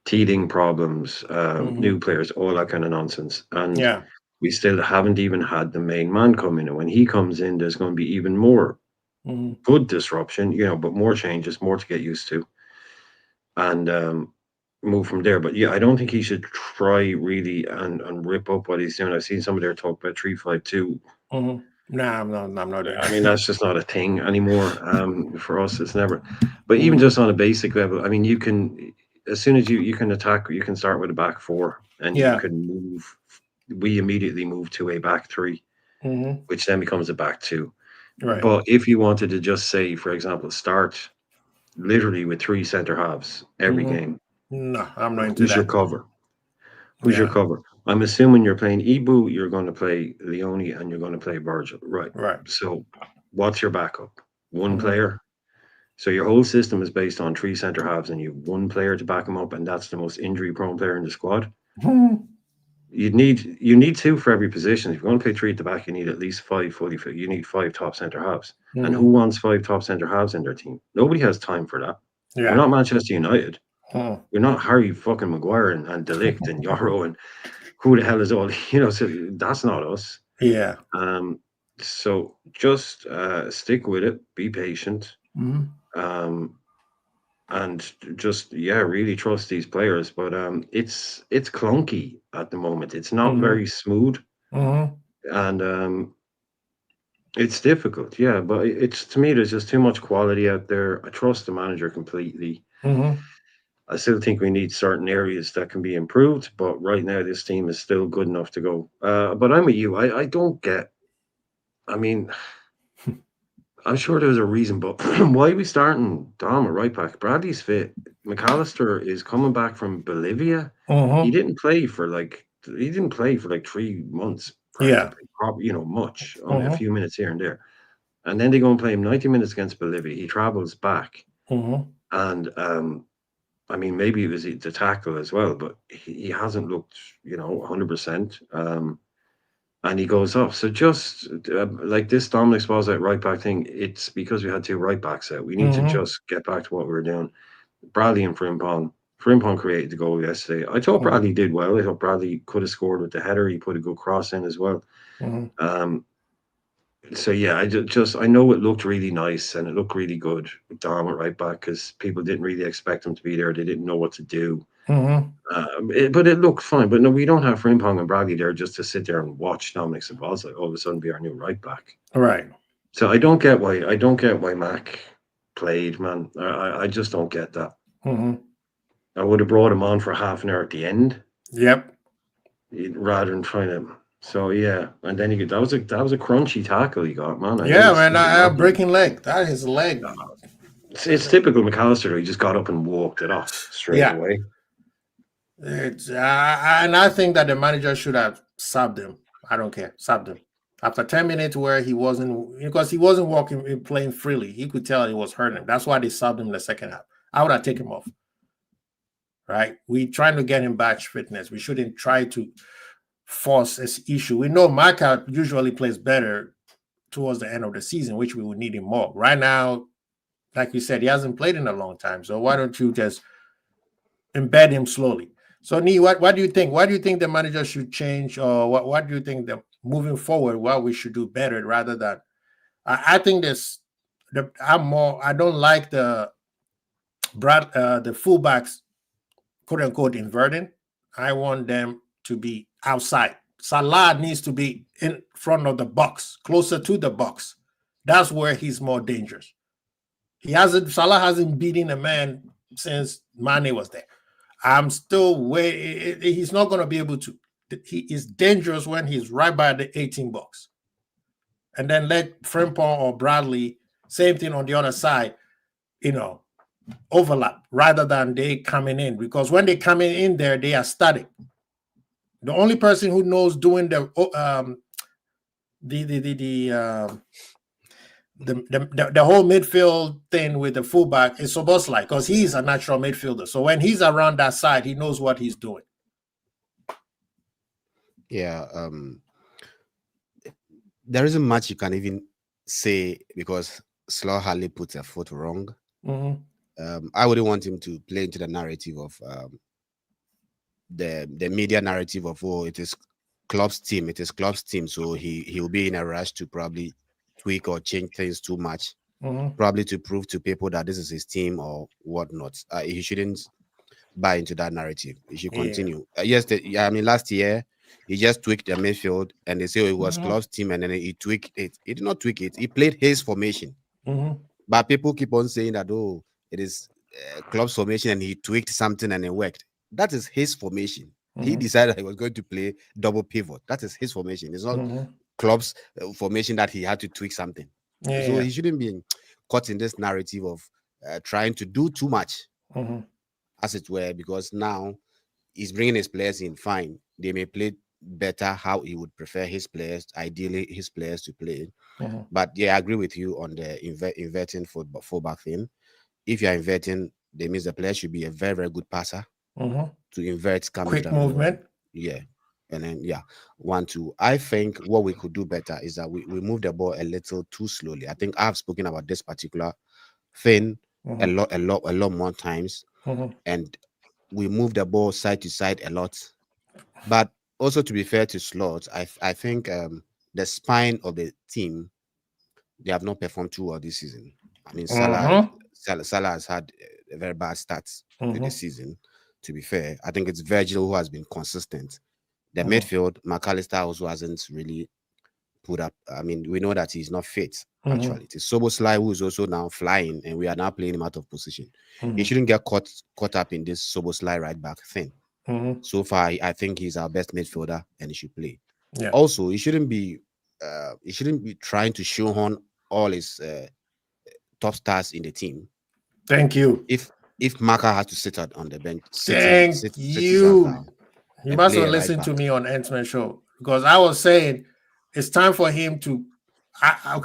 teething problems, new players, all that kind of nonsense. And we still haven't even had the main man come in. And when he comes in, there's going to be even more good disruption, but more changes, more to get used to, and move from there. But yeah, I don't think he should try really and rip up what he's doing. I've seen somebody there talk about 3-5-2. No, I'm not there. I mean, that's just not a thing anymore. For us, it's never. But even just on a basic level, I mean, you can, as soon as you can attack, you can start with a back 4, and you can move. We immediately move to a back 3, which then becomes a back 2. Right. But if you wanted to just say, for example, start literally with 3 centre halves every game. No, I'm not into Who's that. your cover? Who's your cover? I'm assuming you're playing Ibu, you're going to play Leone, and you're going to play Virgil. Right. So what's your backup? 1 player. So your whole system is based on 3 centre halves, and you have 1 player to back them up, and that's the most injury-prone player in the squad. You need 2 for every position. If you're going to play 3 at the back, you need at least 5 fully fit. You need 5 top centre halves. And who wants 5 top centre halves in their team? Nobody has time for that. We're not Manchester United. We're not Harry fucking Maguire and De Ligt and Yoro and who the hell is all, so that's not us. Yeah. So just stick with it, be patient, and just really trust these players. But it's clunky at the moment. It's not very smooth, and it's difficult. Yeah, but it's, to me, there's just too much quality out there. I trust the manager completely. I still think we need certain areas that can be improved, but right now this team is still good enough to go. But I'm with you. I don't get. I mean, I'm sure there's a reason, but why are we starting Dom at right back? Bradley's fit. McAllister is coming back from Bolivia. He didn't play for like 3 months. Probably, much, only a few minutes here and there. And then they go and play him 90 minutes against Bolivia. He travels back, and I mean, maybe it was the tackle as well, but he hasn't looked, 100%. And he goes off. So just like this Dominic Szoboszlai right back thing, it's because we had 2 right backs out. We need to just get back to what we were doing. Bradley and Frimpong. Frimpong created the goal yesterday. I thought Bradley did well. I thought Bradley could have scored with the header. He put a good cross in as well. So yeah, I know it looked really nice and it looked really good with Dom at right back because people didn't really expect him to be there. They didn't know what to do. But it looked fine. But no, we don't have Frimpong and Bradley there just to sit there and watch Dominic Szoboszlai all of a sudden be our new right back. Right. So I don't get why Mac played, man. I just don't get that. I would have brought him on for half an hour at the end. Yep. Rather than trying to. So yeah, and then that was a crunchy tackle he got, man. I breaking leg. That is leg. It's typical McAllister. He just got up and walked it off straight away. It's and I think that the manager should have subbed him. I don't care, subbed him after 10 minutes where he wasn't walking, playing freely. He could tell he was hurting. That's why they subbed him in the second half. I would have taken him off. right? We trying to get him back fitness. We shouldn't try to force this issue. We know Maka usually plays better towards the end of the season, which we would need him more. Right now, like you said, he hasn't played in a long time. So why don't you just embed him slowly? So, Nee, what do you think? What do you think the manager should change, or what do you think that moving forward, what we should do better rather than? I think I don't like the fullbacks, quote unquote, inverting. I want them to be outside. Salah needs to be in front of the box, closer to the box. That's where he's more dangerous. Salah hasn't beaten a man since Mane was there. I'm still he's not going to be able to. He is dangerous when he's right by the 18 box. And then let Frimpong or Bradley, same thing on the other side, overlap rather than they coming in. Because when they coming in there, they are static. The only person who knows doing the whole midfield thing with the fullback is Szoboszlai, because he's a natural midfielder. So when he's around that side, he knows what he's doing. Yeah, there isn't much you can even say because Slow hardly puts a foot wrong. Mm-hmm. I wouldn't want him to play into the narrative of the media narrative of, oh, it is Klopp's team. It is Klopp's team. So he'll be in a rush to probably tweak or change things too much, probably to prove to people that this is his team or whatnot. He shouldn't buy into that narrative. He should continue. Last year he just tweaked the midfield, and they say it was Klopp's team, and then he tweaked it. He did not tweak it. He played his formation, but people keep on saying that, oh, it is Klopp's formation, and he tweaked something and it worked. That is his formation. He decided he was going to play double pivot. That is his formation. It's not Klopp's formation that he had to tweak something. He shouldn't be caught in this narrative of trying to do too much, as it were, because now he's bringing his players in. Fine, they may play better how he would prefer his players, ideally his players to play. But yeah, I agree with you on the inverting fullback thing. If you're inverting, that means the player should be a very, very good passer to invert, quick movement. Yeah. And then 1, 2. I think what we could do better is that we move the ball a little too slowly. I think I've spoken about this particular thing a lot more times, and we move the ball side to side a lot. But also, to be fair to Slot, I think the spine of the team, they have not performed too well this season. I mean, Salah has had a very bad start to the season. To be fair, I think it's Virgil who has been consistent. The midfield, McAllister also hasn't really put up. I mean, we know that he's not fit, actually. It's Szoboszlai who is also now flying, and we are now playing him out of position. He shouldn't get caught up in this Szoboszlai right back thing. So far, I think he's our best midfielder, and he should play. Yeah. Also, he shouldn't be trying to shoehorn all his top stars in the team. Thank you. If Maka has to sit on the bench, Thank you. You must have listened to me on Entman Show, because I was saying it's time for him to.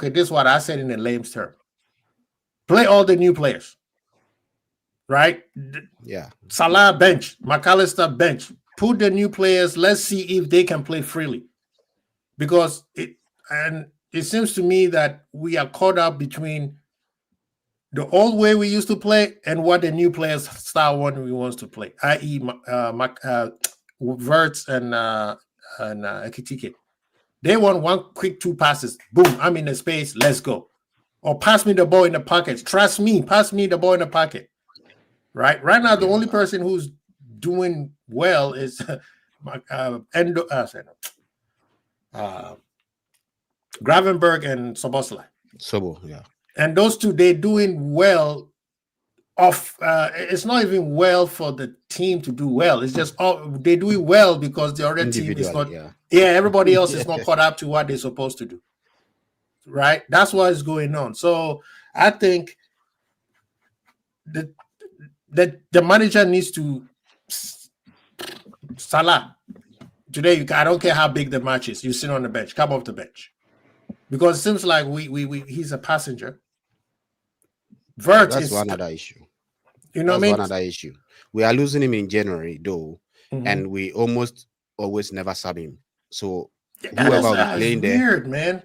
This is what I said in the layman's term. Play all the new players, right? Yeah. Salah bench, McAllister bench. Put the new players. Let's see if they can play freely, because it seems to me that we are caught up between the old way we used to play and what the new players style one we wants to play, i.e. Verts and Ekitike. They want one quick 2 passes. Boom, I'm in the space. Let's go. Or pass me the ball in the pocket. Trust me, pass me the ball in the pocket. Right now, the only person who's doing well is Gravenberg and Szoboszlai. Yeah. And those two, they're doing well. It's not even well for the team to do well. It's just they do it well because the other team is not. Everybody else is not caught up to what they're supposed to do. Right? That's what is going on. So I think that the manager needs to. Salah, today I don't care how big the match is. You sit on the bench, come off the bench, because it seems like he's a passenger. That's one other issue. You know That's what I one mean? other issue. We are losing him in January though, Mhm. and we almost always never sub him. So That's, whoever will be that's playing there, weird, man.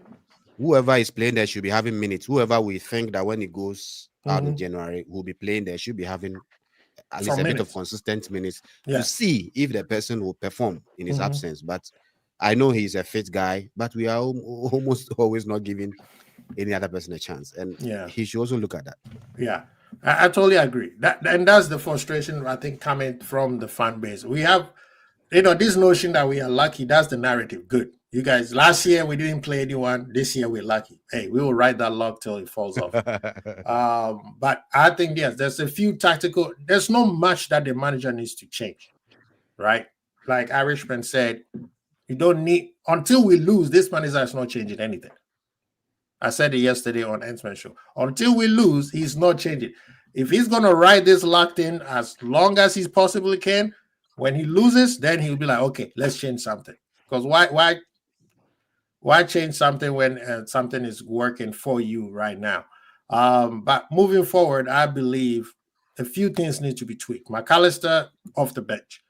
whoever is playing there should be having minutes. Whoever we think that when he goes out in Mhm. January will be playing there should be having at least For a bit of minutes. consistent minutes to Yeah. see if the person will perform in his Mhm. absence. But I know he's a fit guy, but we are almost always not giving any other person a chance, and Yeah. he should also look at that. Yeah. I totally agree. And that's the frustration I think coming from the fan base. We have, this notion that we are lucky. That's the narrative. Good. You guys, last year we didn't play anyone. This year we're lucky. Hey, we will ride that luck till it falls off. But I think, yes, there's a few tactical, there's not much that the manager needs to change, right? Like Irishman said, you don't need, until we lose, this manager is not changing anything. I said it yesterday on Ensman Show. Until we lose, he's not changing. If he's going to ride this locked in as long as he possibly can, when he loses, then he'll be like, okay, let's change something. Because why change something when something is working for you right now? But moving forward, I believe a few things need to be tweaked. McAllister off the bench.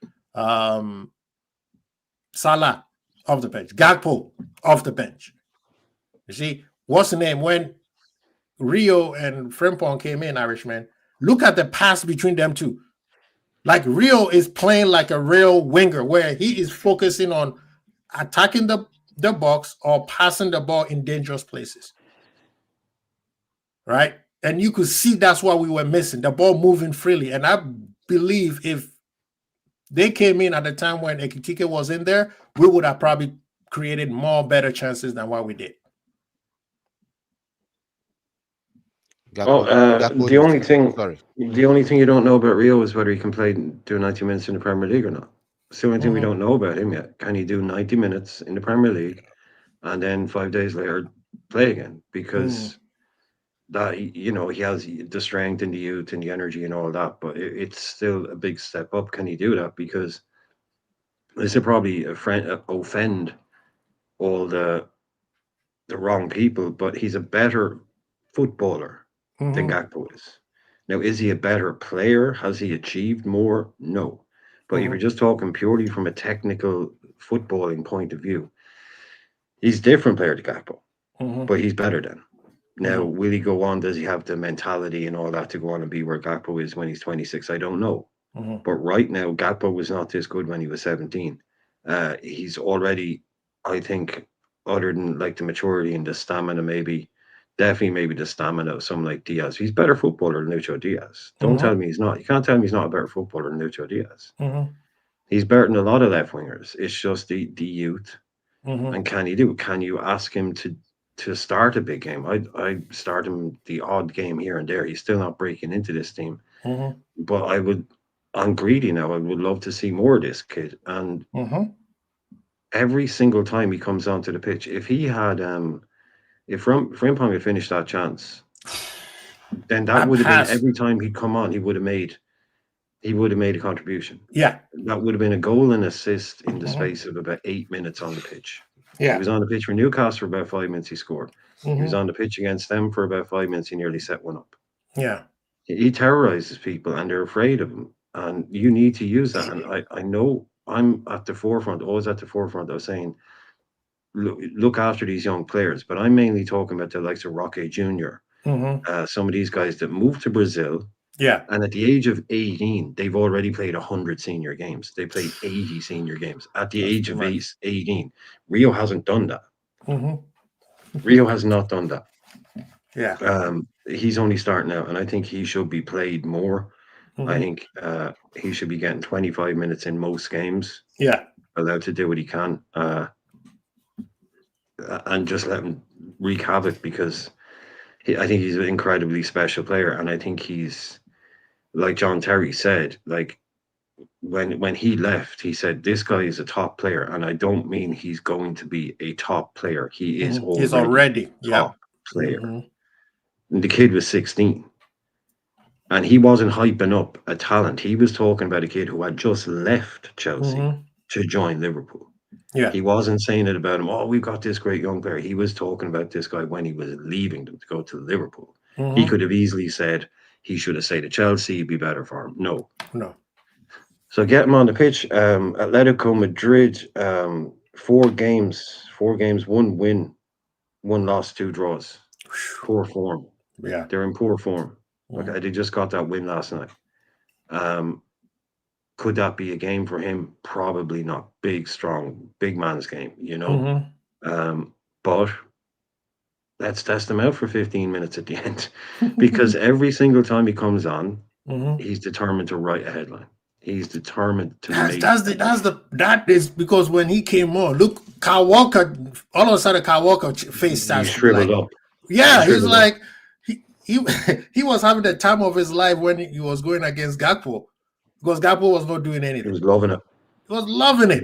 Salah off the bench. Gakpo off the bench. You see, what's the name? When Rio and Frimpong came in, Irishman, look at the pass between them two. Like Rio is playing like a real winger where he is focusing on attacking the box or passing the ball in dangerous places. Right? And you could see that's what we were missing, the ball moving freely. And I believe if they came in at the time when Ekitike was in there, we would have probably created more better chances than what we did. The only thing you don't know about Rio is whether he can do 90 minutes in the Premier League or not. It's the only thing we don't know about him yet. Can he do 90 minutes in the Premier League and then 5 days later play again? Because that, he has the strength and the youth and the energy and all that, but it's still a big step up. Can he do that? Because this will probably offend all the wrong people, but he's a better footballer than Gakpo is. Now, is he a better player? Has he achieved more? No. But if you're just talking purely from a technical footballing point of view, he's a different player to Gakpo, but he's better than. Now, will he go on? Does he have the mentality and all that to go on and be where Gakpo is when he's 26? I don't know. But right now, Gakpo was not this good when he was 17. He's already, I think, other than like the maturity and the stamina, definitely the stamina of someone like Diaz. He's a better footballer than Lucho Diaz. Don't tell me he's not. You can't tell me he's not a better footballer than Lucho Diaz. He's better than a lot of left wingers. It's just the youth. And can he do it? Can you ask him to start a big game? I start him the odd game here and there. He's still not breaking into this team. But I'm greedy now. I would love to see more of this kid. And every single time he comes onto the pitch, if he had if Frimpong had finished that chance, then that would have been every time he'd come on, he would have made a contribution. Yeah. That would have been a goal and assist in the space of about 8 minutes on the pitch. Yeah. He was on the pitch for Newcastle for about 5 minutes, he scored. He was on the pitch against them for about 5 minutes, he nearly set one up. Yeah. He terrorizes people and they're afraid of him. And you need to use that. And I know I'm at the forefront, always at the forefront of saying, look after these young players. But I'm mainly talking about the likes of Roque Jr., some of these guys that moved to Brazil. Yeah. And at the age of 18, they've already played 100 senior games. They played 80 senior games at the age of 18. Rio hasn't done that. Rio has not done that. Yeah. He's only starting out, and I think he should be played more. I think he should be getting 25 minutes in most games. Yeah. Allowed to do what he can. And just let him wreak havoc, because I think he's an incredibly special player. And I think he's, like John Terry said, like when he left, he said, this guy is a top player. And I don't mean he's going to be a top player. He is already top player. And the kid was 16. And he wasn't hyping up a talent. He was talking about a kid who had just left Chelsea to join Liverpool. Yeah. He wasn't saying it about him, oh, we've got this great young player. He was talking about this guy when he was leaving them to go to Liverpool. He could have easily said, he should have stayed at Chelsea, it'd be better for him. No. No. So get him on the pitch. Atletico Madrid, 4 games, 1 win, 1 loss, 2 draws. Poor form. Yeah. They're in poor form. Mhm. Okay, they just got that win last night. Could that be a game for him? Probably not. Big, strong, big man's game, you know. But let's test him out for 15 minutes at the end, because every single time he comes on, he's determined to write a headline. He's determined to make. That is because when he came on, look, Kyle Walker, all of a sudden Kyle Walker face starts He shriveled like, up. Yeah, he's like he was having the time of his life when he was going against Gakpo, because Gakpo was not doing anything. He was loving it. He was loving it.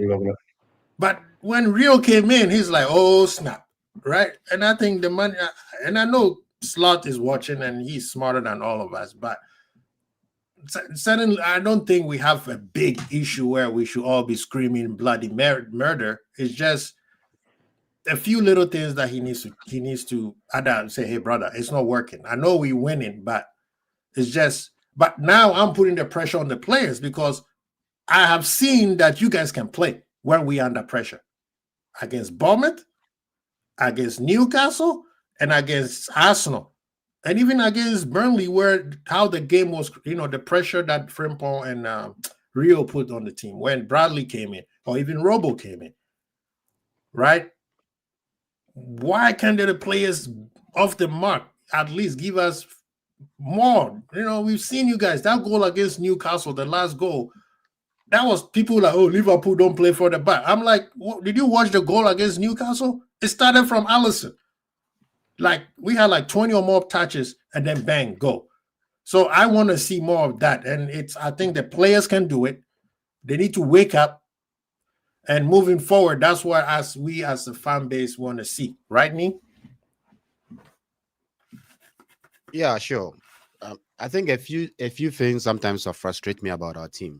But when Rio came in, he's like, oh snap, right? And I think the money, and I know Slot is watching and he's smarter than all of us, but suddenly I don't think we have a big issue where we should all be screaming bloody murder. It's just a few little things that he needs to adapt. Say, hey brother, it's not working. I know we're winning, but it's just. But now I'm putting the pressure on the players, because I have seen that you guys can play when we are under pressure against Bournemouth, against Newcastle, and against Arsenal. And even against Burnley, where how the game was, the pressure that Frimpong and Rio put on the team when Bradley came in, or even Robo came in, right? Why can't the players off the mark at least give us more? We've seen you guys, that goal against Newcastle, the last goal, that was people like, oh, Liverpool don't play for the back. I'm like, did you watch the goal against Newcastle? It started from Alisson. Like, we had like 20 or more touches and then bang, go. So I want to see more of that. And I think the players can do it. They need to wake up. And moving forward, that's what we as a fan base want to see. Right, Nee? Yeah, sure. I think a few things sometimes frustrate me about our team.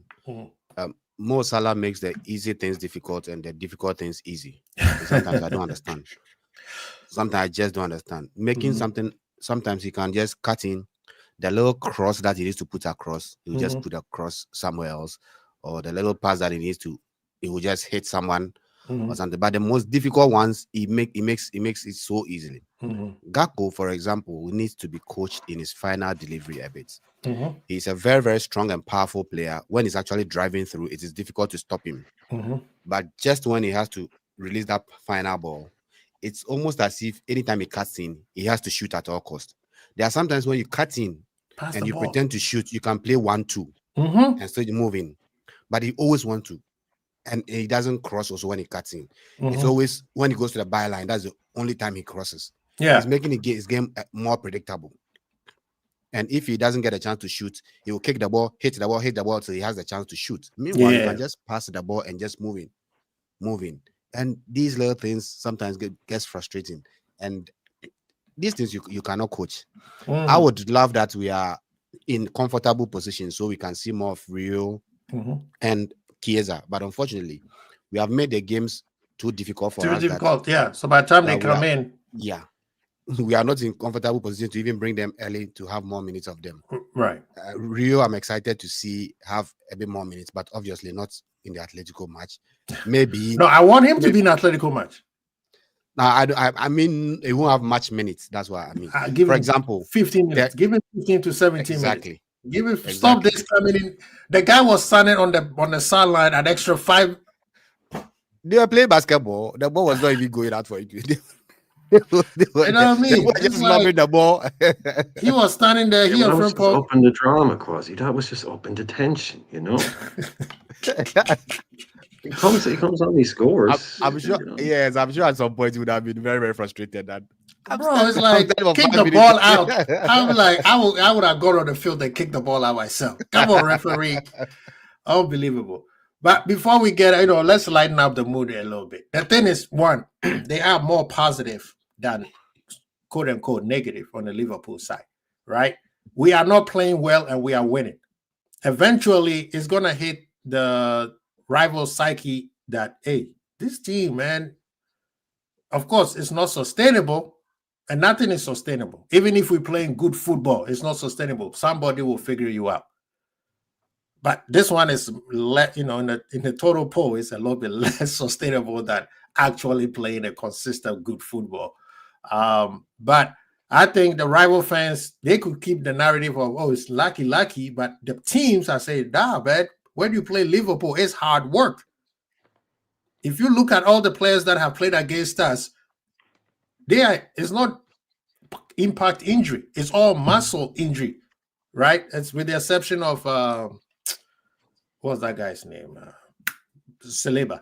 Mo Salah makes the easy things difficult and the difficult things easy. Sometimes I don't understand. Sometimes I just don't understand. Making something, sometimes he can just cut in the little cross that he needs to put across. He will just put across somewhere else, or the little pass that he needs to, he will just hit someone or something. But the most difficult ones, he makes it so easily. Gakpo, for example, needs to be coached in his final delivery a bit. He's a very, very strong and powerful player. When he's actually driving through, it is difficult to stop him. But just when he has to release that final ball, it's almost as if anytime he cuts in, he has to shoot at all costs. There are sometimes when you cut in and you pretend to shoot, you can play 1-2 and still moving. But he always wants to. And he doesn't cross also when he cuts in. It's always when he goes to the byline, that's the only time he crosses. Yeah. He's making his game more predictable. And if he doesn't get a chance to shoot, he will kick the ball, hit the ball so he has the chance to shoot. Meanwhile, you can just pass the ball and just moving. And these little things sometimes gets frustrating. And these things you cannot coach. I would love that we are in comfortable positions so we can see more of Rio and Chiesa. But unfortunately, we have made the games too difficult for us. Too difficult, yeah. So by the time they come in, we are not in comfortable position to even bring them early to have more minutes of them. Right. Rio, I'm excited to see have a bit more minutes, but obviously not in the Atletico match. Maybe. No, I want him to be in Atletico match. Now, I mean, he won't have much minutes. That's what I mean. For example, 15 minutes. Give him 15 to 17 minutes. Give him stop this coming in. The guy was standing on the sideline at extra 5. They were playing basketball. The ball was not even going out for it. You know what I mean? They were just lobbing the ball. He was standing there. He was open the drama, Quasi. That was just open the tension, He comes on, he scores. I'm sure. Yes, I'm sure at some point he would have been very, very frustrated. That bro, it's like kick the ball out. I'm like, I would have gone on the field and kicked the ball out myself. Come on, referee. Unbelievable. But before we get, let's lighten up the mood a little bit. The thing is, one, they are more positive than quote unquote negative on the Liverpool side, right? We are not playing well and we are winning. Eventually, it's gonna hit the rival psyche that, hey, this team, man, of course, it's not sustainable, And nothing is sustainable. Even if we're playing good football, it's not sustainable. Somebody will figure you out. But this one is, in the total poll, it's a little bit less sustainable than actually playing a consistent good football. But I think the rival fans, they could keep the narrative of, oh, it's lucky. But the teams are saying, nah, man, when you play Liverpool, it's hard work. If you look at all the players that have played against us, it's not impact injury. It's all muscle injury, right? It's with the exception of, what's that guy's name? Saliba.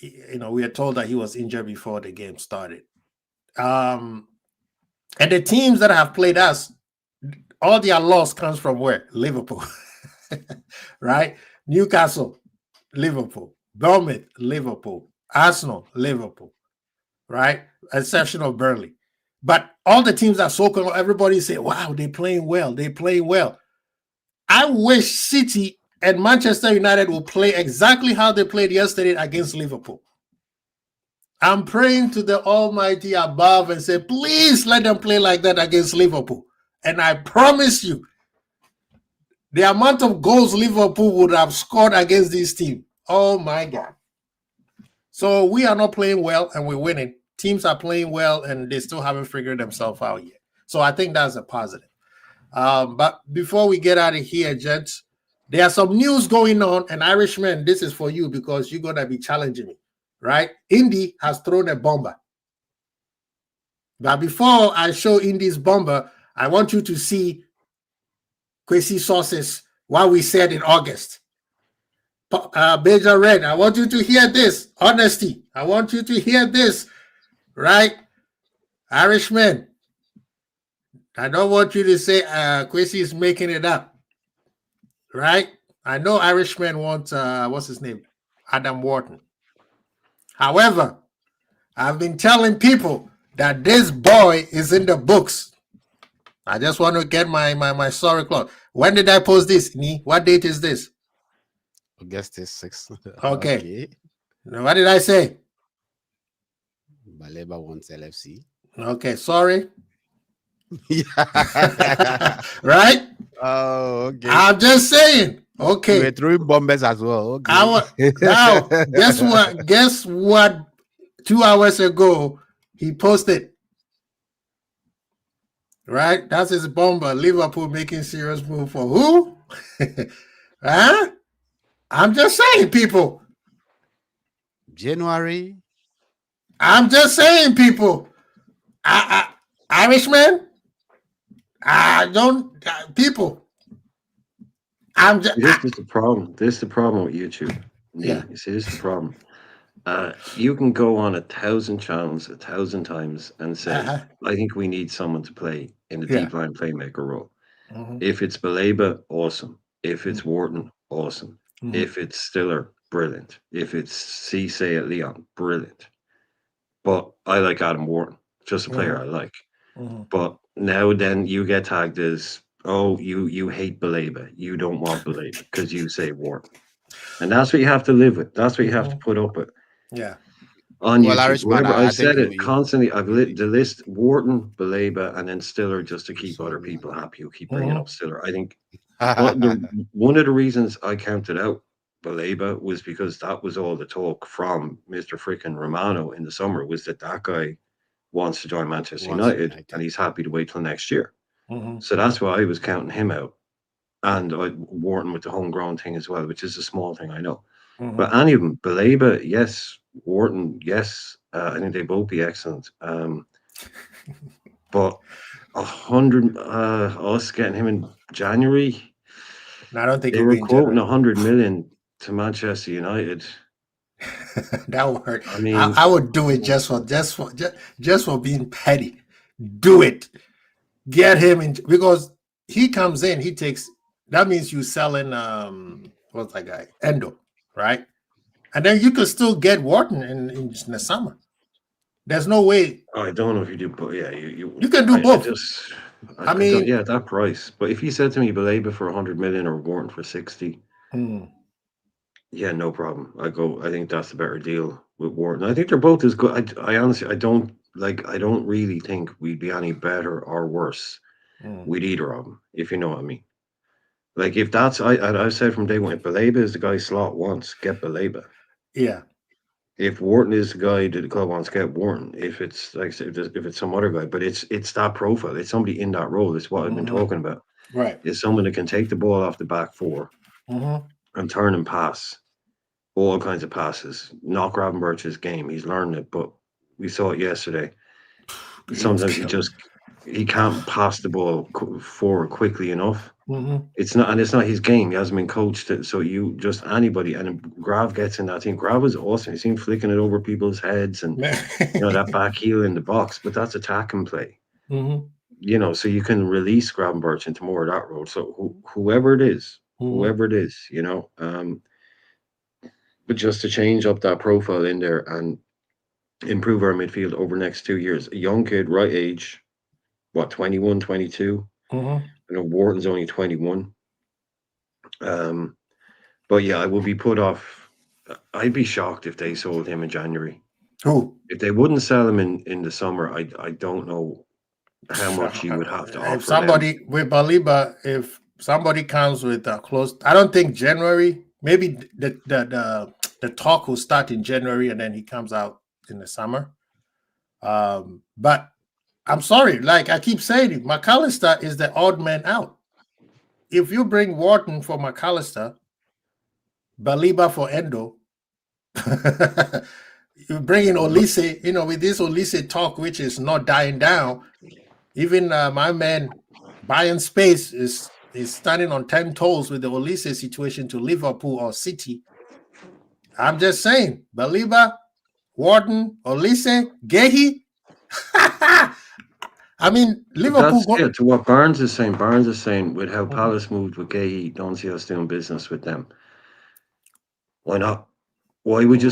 We are told that he was injured before the game started. And the teams that have played us, all their loss comes from where? Liverpool, right? Newcastle, Liverpool. Burnley, Liverpool. Arsenal, Liverpool, right? Exception of Burnley. But all the teams that so-called, everybody say, wow, they're playing well. They play well. I wish City and Manchester United will play exactly how they played yesterday against Liverpool. I'm praying to the Almighty above and say, please let them play like that against Liverpool. And I promise you, the amount of goals Liverpool would have scored against this team. Oh, my God. So we are not playing well and we're winning. Teams are playing well and they still haven't figured themselves out yet. So I think that's a positive. But before we get out of here, gents, there's some news going on. And Irishman, this is for you because you're going to be challenging me, right? Indy has thrown a bomber. But before I show Indy's bomber, I want you to see Kwesi sources, what we said in August. Major Red, I want you to hear this. Honesty. I want you to hear this, right? Irishman, I don't want you to say Kwesi is making it up, right? I know Irishman wants, what's his name? Adam Wharton. However, I've been telling people that this boy is in the books. I just want to get my sorry cloth. When did I post this? What date is this? August 6th. Okay. Now, what did I say? Baleba wants LFC. Okay, sorry. Yeah. Right? Oh, okay. I'm just saying. Okay. We're throwing bombers as well. Okay. Now, guess what? Guess what? 2 hours ago, he posted. Right? That's his bomber. Liverpool making serious move for who? Huh? I'm just saying, people. January. I'm just saying, people. Irishman. People. I'm just. This is the problem. This is the problem with YouTube. Yeah. You see, this is the problem. You can go on 1,000 channels 1,000 times and say, I think we need someone to play in the deep line playmaker role. Mm-hmm. If it's Baleba, awesome. If it's Wharton, awesome. Mm-hmm. If it's Stiller, brilliant. If it's Cisse at Leon, brilliant. But I like Adam Wharton, just a player I like. Mm-hmm. But now then you get tagged as, oh, you hate Baleba. You don't want Baleba because you say Wharton. And that's what you have to live with. That's what you have to put up with. Yeah. On Well, YouTube, Irishman, wherever I I've said think it constantly. I've lit the list: Wharton, Baleba, and then Stiller, just to keep other people happy who keep bringing up Stiller. I think one of the reasons I counted out Baleba was because that was all the talk from Mr. Frickin' Romano in the summer, was that guy wants to join Manchester United and he's happy to wait till next year. Mm-hmm. So that's why I was counting him out, and Wharton with the homegrown thing as well, which is a small thing, I know. Mm-hmm. But any of them, Baleba, yes. Wharton, yes. I think they both be excellent. But 100, us getting him in January. No, I don't think they were quoting 100 million to Manchester United. That would hurt. I mean, I would do it just for being petty. Do it. Get him in, because he comes in. He takes. That means you selling. What's that guy? Endo, right? And then you could still get Wharton in the summer. There's no way. I don't know if you do, but yeah, you can do both. I mean, yeah, that price. But if you said to me Baleba for 100 million or Wharton for 60, yeah, no problem. I think that's the better deal with Wharton. I think they're both as good. I honestly, I don't like I don't really think we'd be any better or worse with either of them, if you know what I mean. Like if that's I said from day one, if Baleba is the guy Slot wants, get Baleba. Yeah. If Wharton is the guy that the club wants, get Wharton. If it's like I said, if it's some other guy, but it's that profile. It's somebody in that role. It's what I've been talking about. Right. It's someone that can take the ball off the back four and turn and pass all kinds of passes. Not Gravenberch's game. He's learned it, but we saw it yesterday. Sometimes he can't pass the ball forward quickly enough. It's not his game. He hasn't been coached it. So you just anybody, and Grav gets in that team. Grav is awesome. He's seen flicking it over people's heads and that back heel in the box, but that's attack and play. So you can release Gravenberch into more of that role. So whoever it is, but just to change up that profile in there and improve our midfield over the next 2 years. A young kid, right age, 21, 22. Wharton's only 21. But yeah, I will be put off. I'd be shocked if they sold him in January. Who? If they wouldn't sell him in the summer, I don't know how much you would have to offer. If somebody with Baleba, if somebody comes with a close, I don't think January. Maybe the talk will start in January and then he comes out in the summer. But I'm sorry, like I keep saying it, McAllister is the odd man out. If you bring Wharton for McAllister, Baleba for Endo, you bring in Olise, with this Olise talk, which is not dying down. Even my man buying space is standing on 10 toes with the Olise situation to Liverpool or City. I'm just saying, Baleba, Wharton, Olise, Gehi. I mean, Liverpool. To what Barnes is saying. Barnes is saying with how Palace moved with Gehi, don't see us doing business with them. Why not? Why would you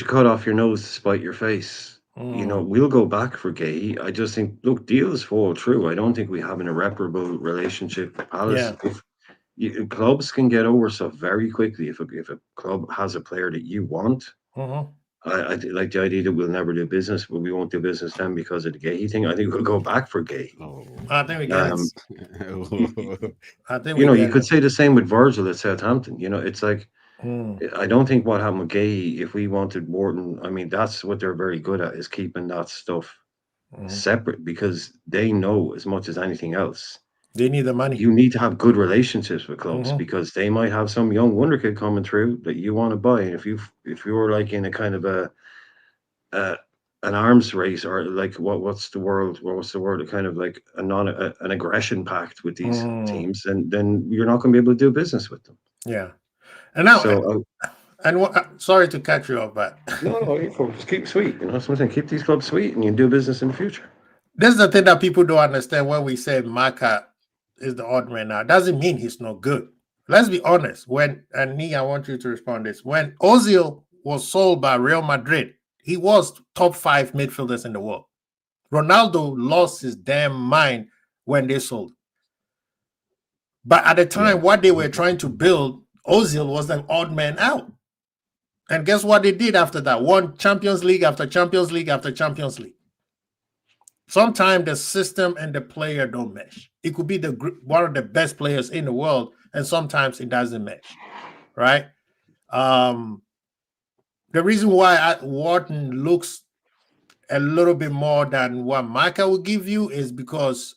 cut off your nose to spite your face? We'll go back for Gehi. I just think, look, deals fall through. I don't think we have an irreparable relationship with Palace. If clubs can get over stuff very quickly. If a club has a player that you want, I like the idea that we'll never do business, but we won't do business then because of the Gehi thing. I think we'll go back for Gehi. I think we get I think you could say the same with Virgil at Southampton. It's like I don't think what happened with Gehi, if we wanted Wharton, I mean that's what they're very good at is keeping that stuff separate because they know as much as anything else. They need the money. You need to have good relationships with clubs because they might have some young wonder kid coming through that you want to buy. And if you're like in a kind of an arms race or like what's the word? Kind of like an aggression pact with these teams, then you're not going to be able to do business with them. Yeah, and now sorry to catch you off, but no, just keep sweet. Something keep these clubs sweet, and you can do business in the future. This is the thing that people don't understand when we say Maka is the odd man out. Doesn't mean he's not good. Let's be honest. I want you to respond to this. When Ozil was sold by Real Madrid, he was top 5 midfielders in the world. Ronaldo lost his damn mind when they sold. But at the time, what they were trying to build, Ozil was an odd man out. And guess what they did after that? Won Champions League after Champions League after Champions League. Sometimes the system and the player don't mesh. It could be one of the best players in the world, and sometimes it doesn't mesh, right? The reason why Wharton looks a little bit more than what Maka will give you is because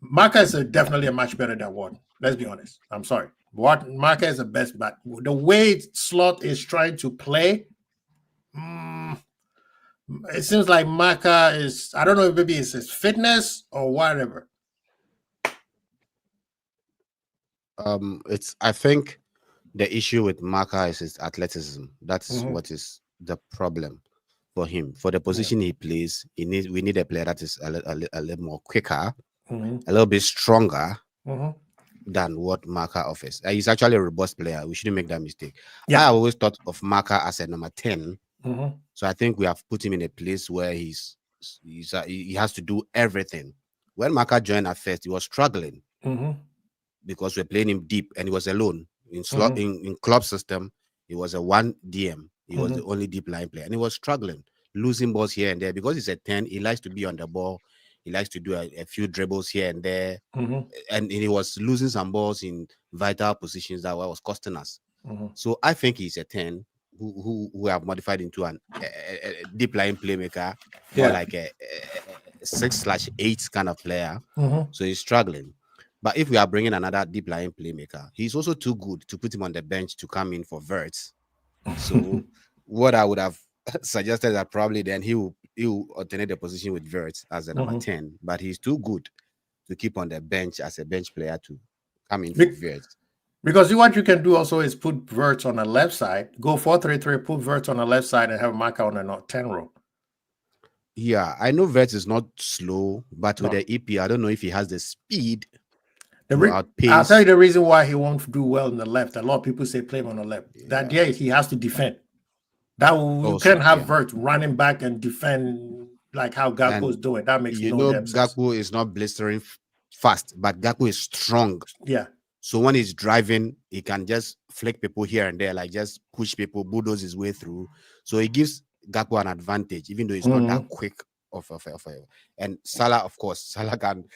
Maka is definitely a much better than Wharton. Let's be honest. I'm sorry. Maka is the best, but the way Slot is trying to play, it seems like Maka is, I don't know if maybe it's his fitness or whatever. I think the issue with Maka is his athleticism. That's what is the problem for him. For the position he plays, we need a player that is a little more quicker, a little bit stronger than what Maka offers. He's actually a robust player. We shouldn't make that mistake. I always thought of Maka as a number 10. So I think we have put him in a place where he has to do everything. When Maka joined at first, he was struggling because we're playing him deep and he was alone. In club system, he was a 1 DM. He was the only deep line player and he was struggling. losing balls here and there because he's a 10. He likes to be on the ball. He likes to do a few dribbles here and there, and he was losing some balls in vital positions that was costing us. So I think he's a 10 who have modified into a deep line playmaker or like a 6/8 kind of player. So he's struggling. But if we are bringing another deep line playmaker, he's also too good to put him on the bench to come in for Verts. So what I would have suggested that probably then he will alternate the position with Verts as the number 10, but he's too good to keep on the bench as a bench player to come in for Verts. Because what you can do also is put Verts on the left side, go 4-3-3, put Verts on the left side, and have Maka on the 10 row. Yeah, I know Verts is not slow, but with the EP, I don't know if he has the speed to outpace. I'll tell you the reason why he won't do well in the left. A lot of people say play him on the left. That he has to defend. You can't have Verts running back and defend like how Gakpo is doing. That makes no sense. Gakpo is not blistering fast, but Gakpo is strong. Yeah. So when he's driving, he can just flick people here and there, like just push people, bulldoze his way through. So he gives Gakpo an advantage, even though he's not that quick. And Salah, of course,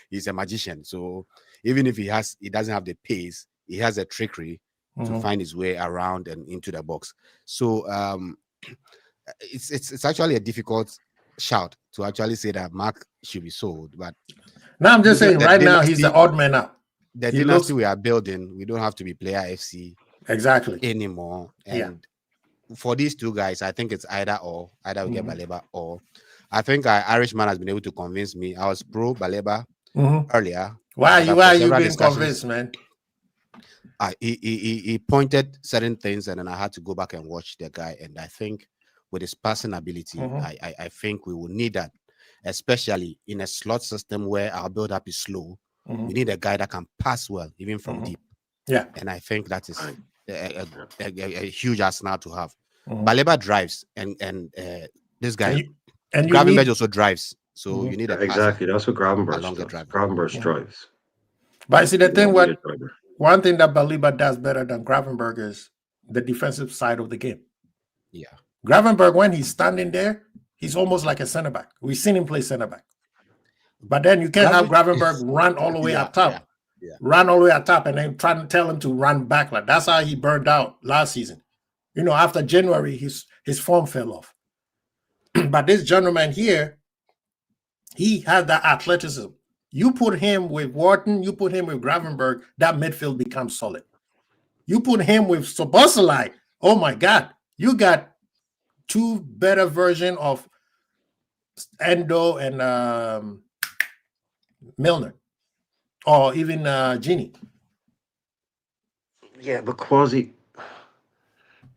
he's a magician. So even if he doesn't have the pace, he has a trickery to find his way around and into the box. So it's actually a difficult shout to actually say that Mark should be sold. But now I'm just saying right now he's the odd man out. The dynasty we are building, we don't have to be player FC anymore. And for these two guys, I think it's either we get Baleba or I think Irishman has been able to convince me. I was pro Baleba earlier. Why are you being convinced, man? He pointed certain things, and then I had to go back and watch the guy. And I think with his passing ability, I think we will need that, especially in a slot system where our build-up is slow. We need a guy that can pass well, even from deep. Yeah. And I think that is a huge arsenal to have. Baleba drives, and this guy, Gravenberch also drives. So you need a exactly. That's what Gravenberch does. Gravenberch drives. But see, the thing one thing that Baleba does better than Gravenberch is the defensive side of the game. Yeah. Gravenberch, when he's standing there, he's almost like a center back. We've seen him play center back. But then you can't have Gravenberch run all the way up top. Run all the way up top and then try to tell him to run back. Like that's how he burned out last season. You know, after January, his form fell off. But this gentleman here, he has that athleticism. You put him with Wharton, you put him with Gravenberch, that midfield becomes solid. You put him with Szoboszlai, oh my God, you got two better versions of Endo and Milner, or even Gini. Yeah, but Quasi,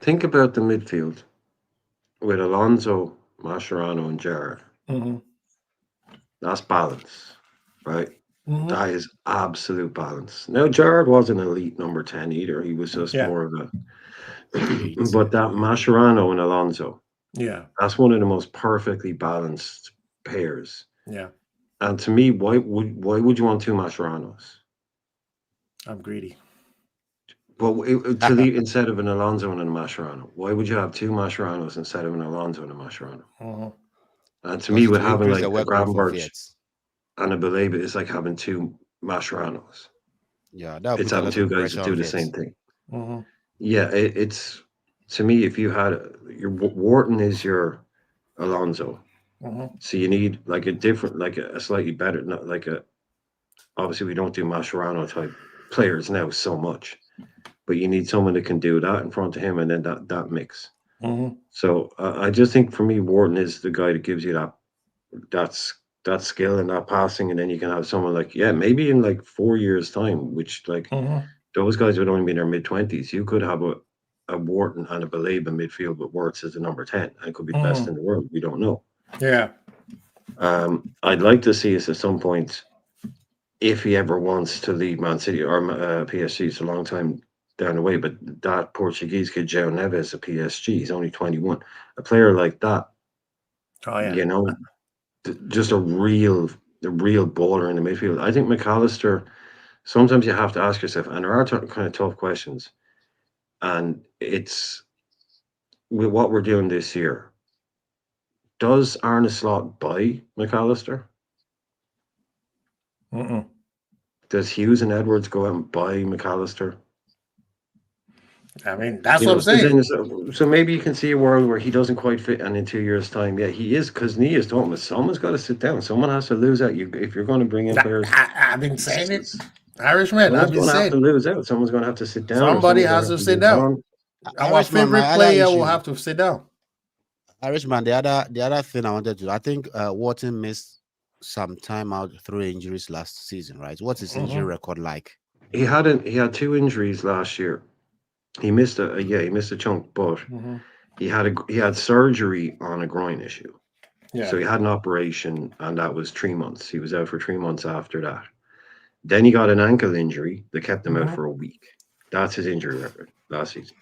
think about the midfield with Alonso, Mascherano, and Gerrard. That's balance, right? That is absolute balance. Now, Gerrard wasn't an elite number 10 either. He was just more of a... but that Mascherano and Alonso, that's one of the most perfectly balanced pairs. Yeah. And to me, why would you want two Mascheranos? I'm greedy. Well, instead of an Alonso and a Mascherano, why would you have two Mascheranos instead of an Alonso and a Mascherano? And to me, with having like a Gravenberch and a Baleba, it's like having two Mascheranos. Yeah, it's having two guys that do the same thing. Yeah, it's to me, if you had your Wharton is your Alonso. So you need like a different, like a slightly better, not like a. Obviously, we don't do Mascherano type players now so much, but you need someone that can do that in front of him, and then that mix. So I just think for me, Wharton is the guy that gives you that skill and that passing, and then you can have someone like maybe in like 4 years' time, which like those guys would only be in their mid-20s. You could have a Wharton and a Baleba midfield, but Wirtz is the number 10 and could be best in the world. We don't know. Yeah. I'd like to see us at some point, if he ever wants to leave Man City or PSG. It's a long time down the way, but that Portuguese kid, João Neves, at PSG, he's only 21. A player like that, you know, just a real baller in the midfield. I think McAllister, sometimes you have to ask yourself, and there are kind of tough questions, and it's with what we're doing this year. does Arne Slot buy McAllister? Mm-mm. Does Hughes and Edwards go out and buy McAllister? I mean, that's You what know, I'm saying. so maybe you can see a world where he doesn't quite fit, and in 2 years' time, yeah, he is, because Nia is talking about someone's got to sit down. Someone has to lose out. You if you're going to bring in players, I've been saying it, Irishman. I've someone's been going to have to saying lose out. Someone's going to have to sit down, or somebody someone's going has to have to to sit move down. on. Our Irishman, my favorite other player will issue, have to sit down. Irishman, the other thing I wanted to, I think Wharton missed some time out through injuries last season, right? What's his injury record like? He had 2 injuries last year. He missed a chunk, but he had surgery on a groin issue. Yeah. So he had an operation, and that was 3 months. He was out for 3 months after that. Then he got an ankle injury that kept him out for a week. That's his injury record last season.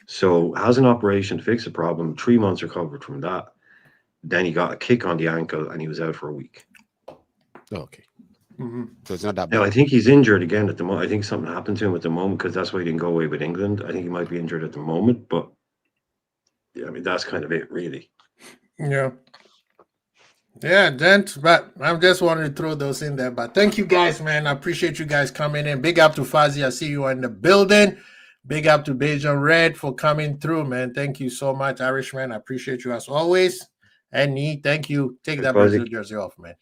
So has an operation to fix a problem, 3 months recovered from that. Then he got a kick on the ankle, and he was out for a week. Okay. So it's not that Now, bad. I think he's injured again at the moment. I think something happened to him at the moment, because that's why he didn't go away with England. I think he might be injured at the moment, but yeah, I mean, that's kind of it, really. Yeah. Yeah, gents, but I just wanted to throw those in there. But thank you guys, man. I appreciate you guys coming in. Big up to Fuzzy. I see you in the building. Big up to Bejan Red for coming through, man. Thank you so much, Irishman. I appreciate you as always. And Nee, thank you. Take that Fuzzy. Brazil jersey off, man.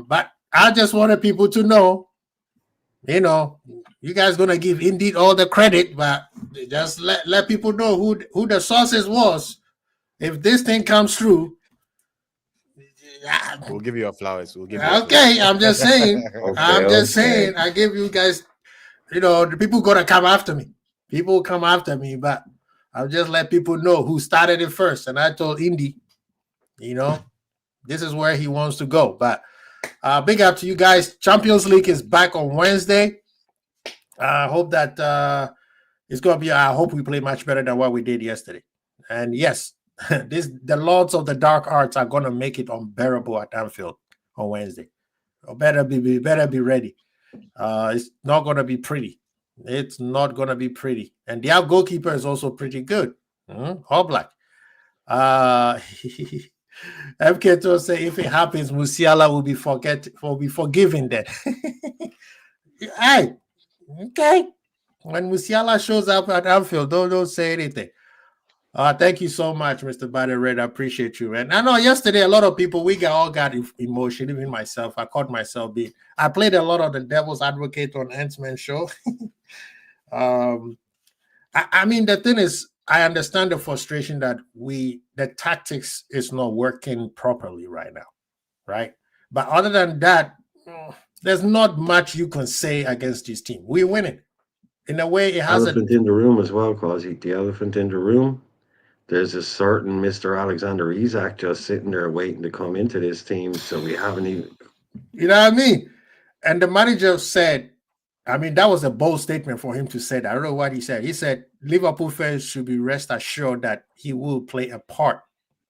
But I just wanted people to know, you know, you guys gonna give Indeed all the credit, but just let people know who the sources was. If this thing comes through, We'll give you your flowers. We'll give you okay, I'm just saying. I'm just Okay. saying. I give you guys, you know, the people gonna come after me. People will come after me, but I'll just let people know who started it first. And I told Indy, you know, this is where he wants to go. But big up to you guys. Champions League is back on Wednesday. I hope that it's gonna be. I hope we play much better than what we did yesterday. And yes, the Lords of the Dark Arts are gonna make it unbearable at Anfield on Wednesday. Better be ready. It's not gonna be pretty. It's not gonna be pretty. And their goalkeeper is also pretty good. All black. MK2 say if it happens, Musiala will be forgiven then. Hey, okay. When Musiala shows up at Anfield, don't say anything. Thank you so much, Mr. Bader Red. I appreciate you, man. I know yesterday a lot of people all got emotion, even myself. I caught myself being. I played a lot of the Devil's Advocate on Ant-Man show. I mean, the thing is, I understand the frustration that the tactics is not working properly right now, right? But other than that, there's not much you can say against this team. We're winning. In a way, it has Elephant in the room as well, Quasi. The elephant in the room. There's a certain Mr. Alexander Isak just sitting there waiting to come into this team, so we haven't even. You know what I mean? And the manager said, I mean, that was a bold statement for him to say that. I don't know what he said. He said Liverpool fans should be rest assured that he will play a part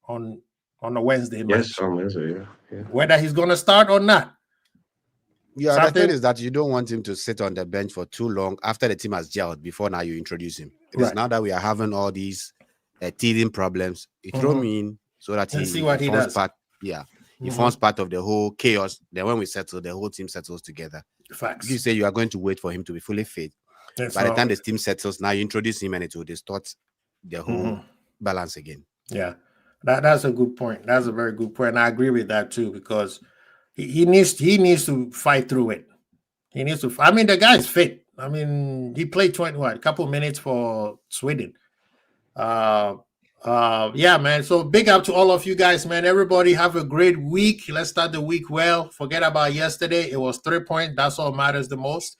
on a Wednesday match. Yes, on Wednesday, yeah. Whether he's going to start or not. Yeah, the thing is that you don't want him to sit on the bench for too long after the team has gelled before now you introduce him. It is now that we are having all these teething problems, you throw me in so that he see what he does. He forms part of the whole chaos. Then when we settle, the whole team settles together. Facts. You say you are going to wait for him to be fully fit. By the time the team settles, now you introduce him and it will distort the whole balance again. Yeah, that's a good point. That's a very good point. And I agree with that too, because he needs to fight through it. He needs to. I mean, the guy's fit. I mean, he played a couple minutes for Sweden. Yeah, man. So big up to all of you guys, man. Everybody have a great week. Let's start the week well. Forget about yesterday. It was 3 points. That's all matters the most.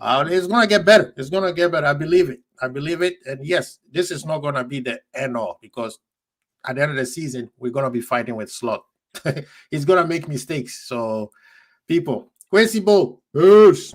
It's gonna get better. It's gonna get better. I believe it. And yes, this is not gonna be the end all, because at the end of the season, we're gonna be fighting with Slot. He's gonna make mistakes. So, people, Quincy Bull, peace.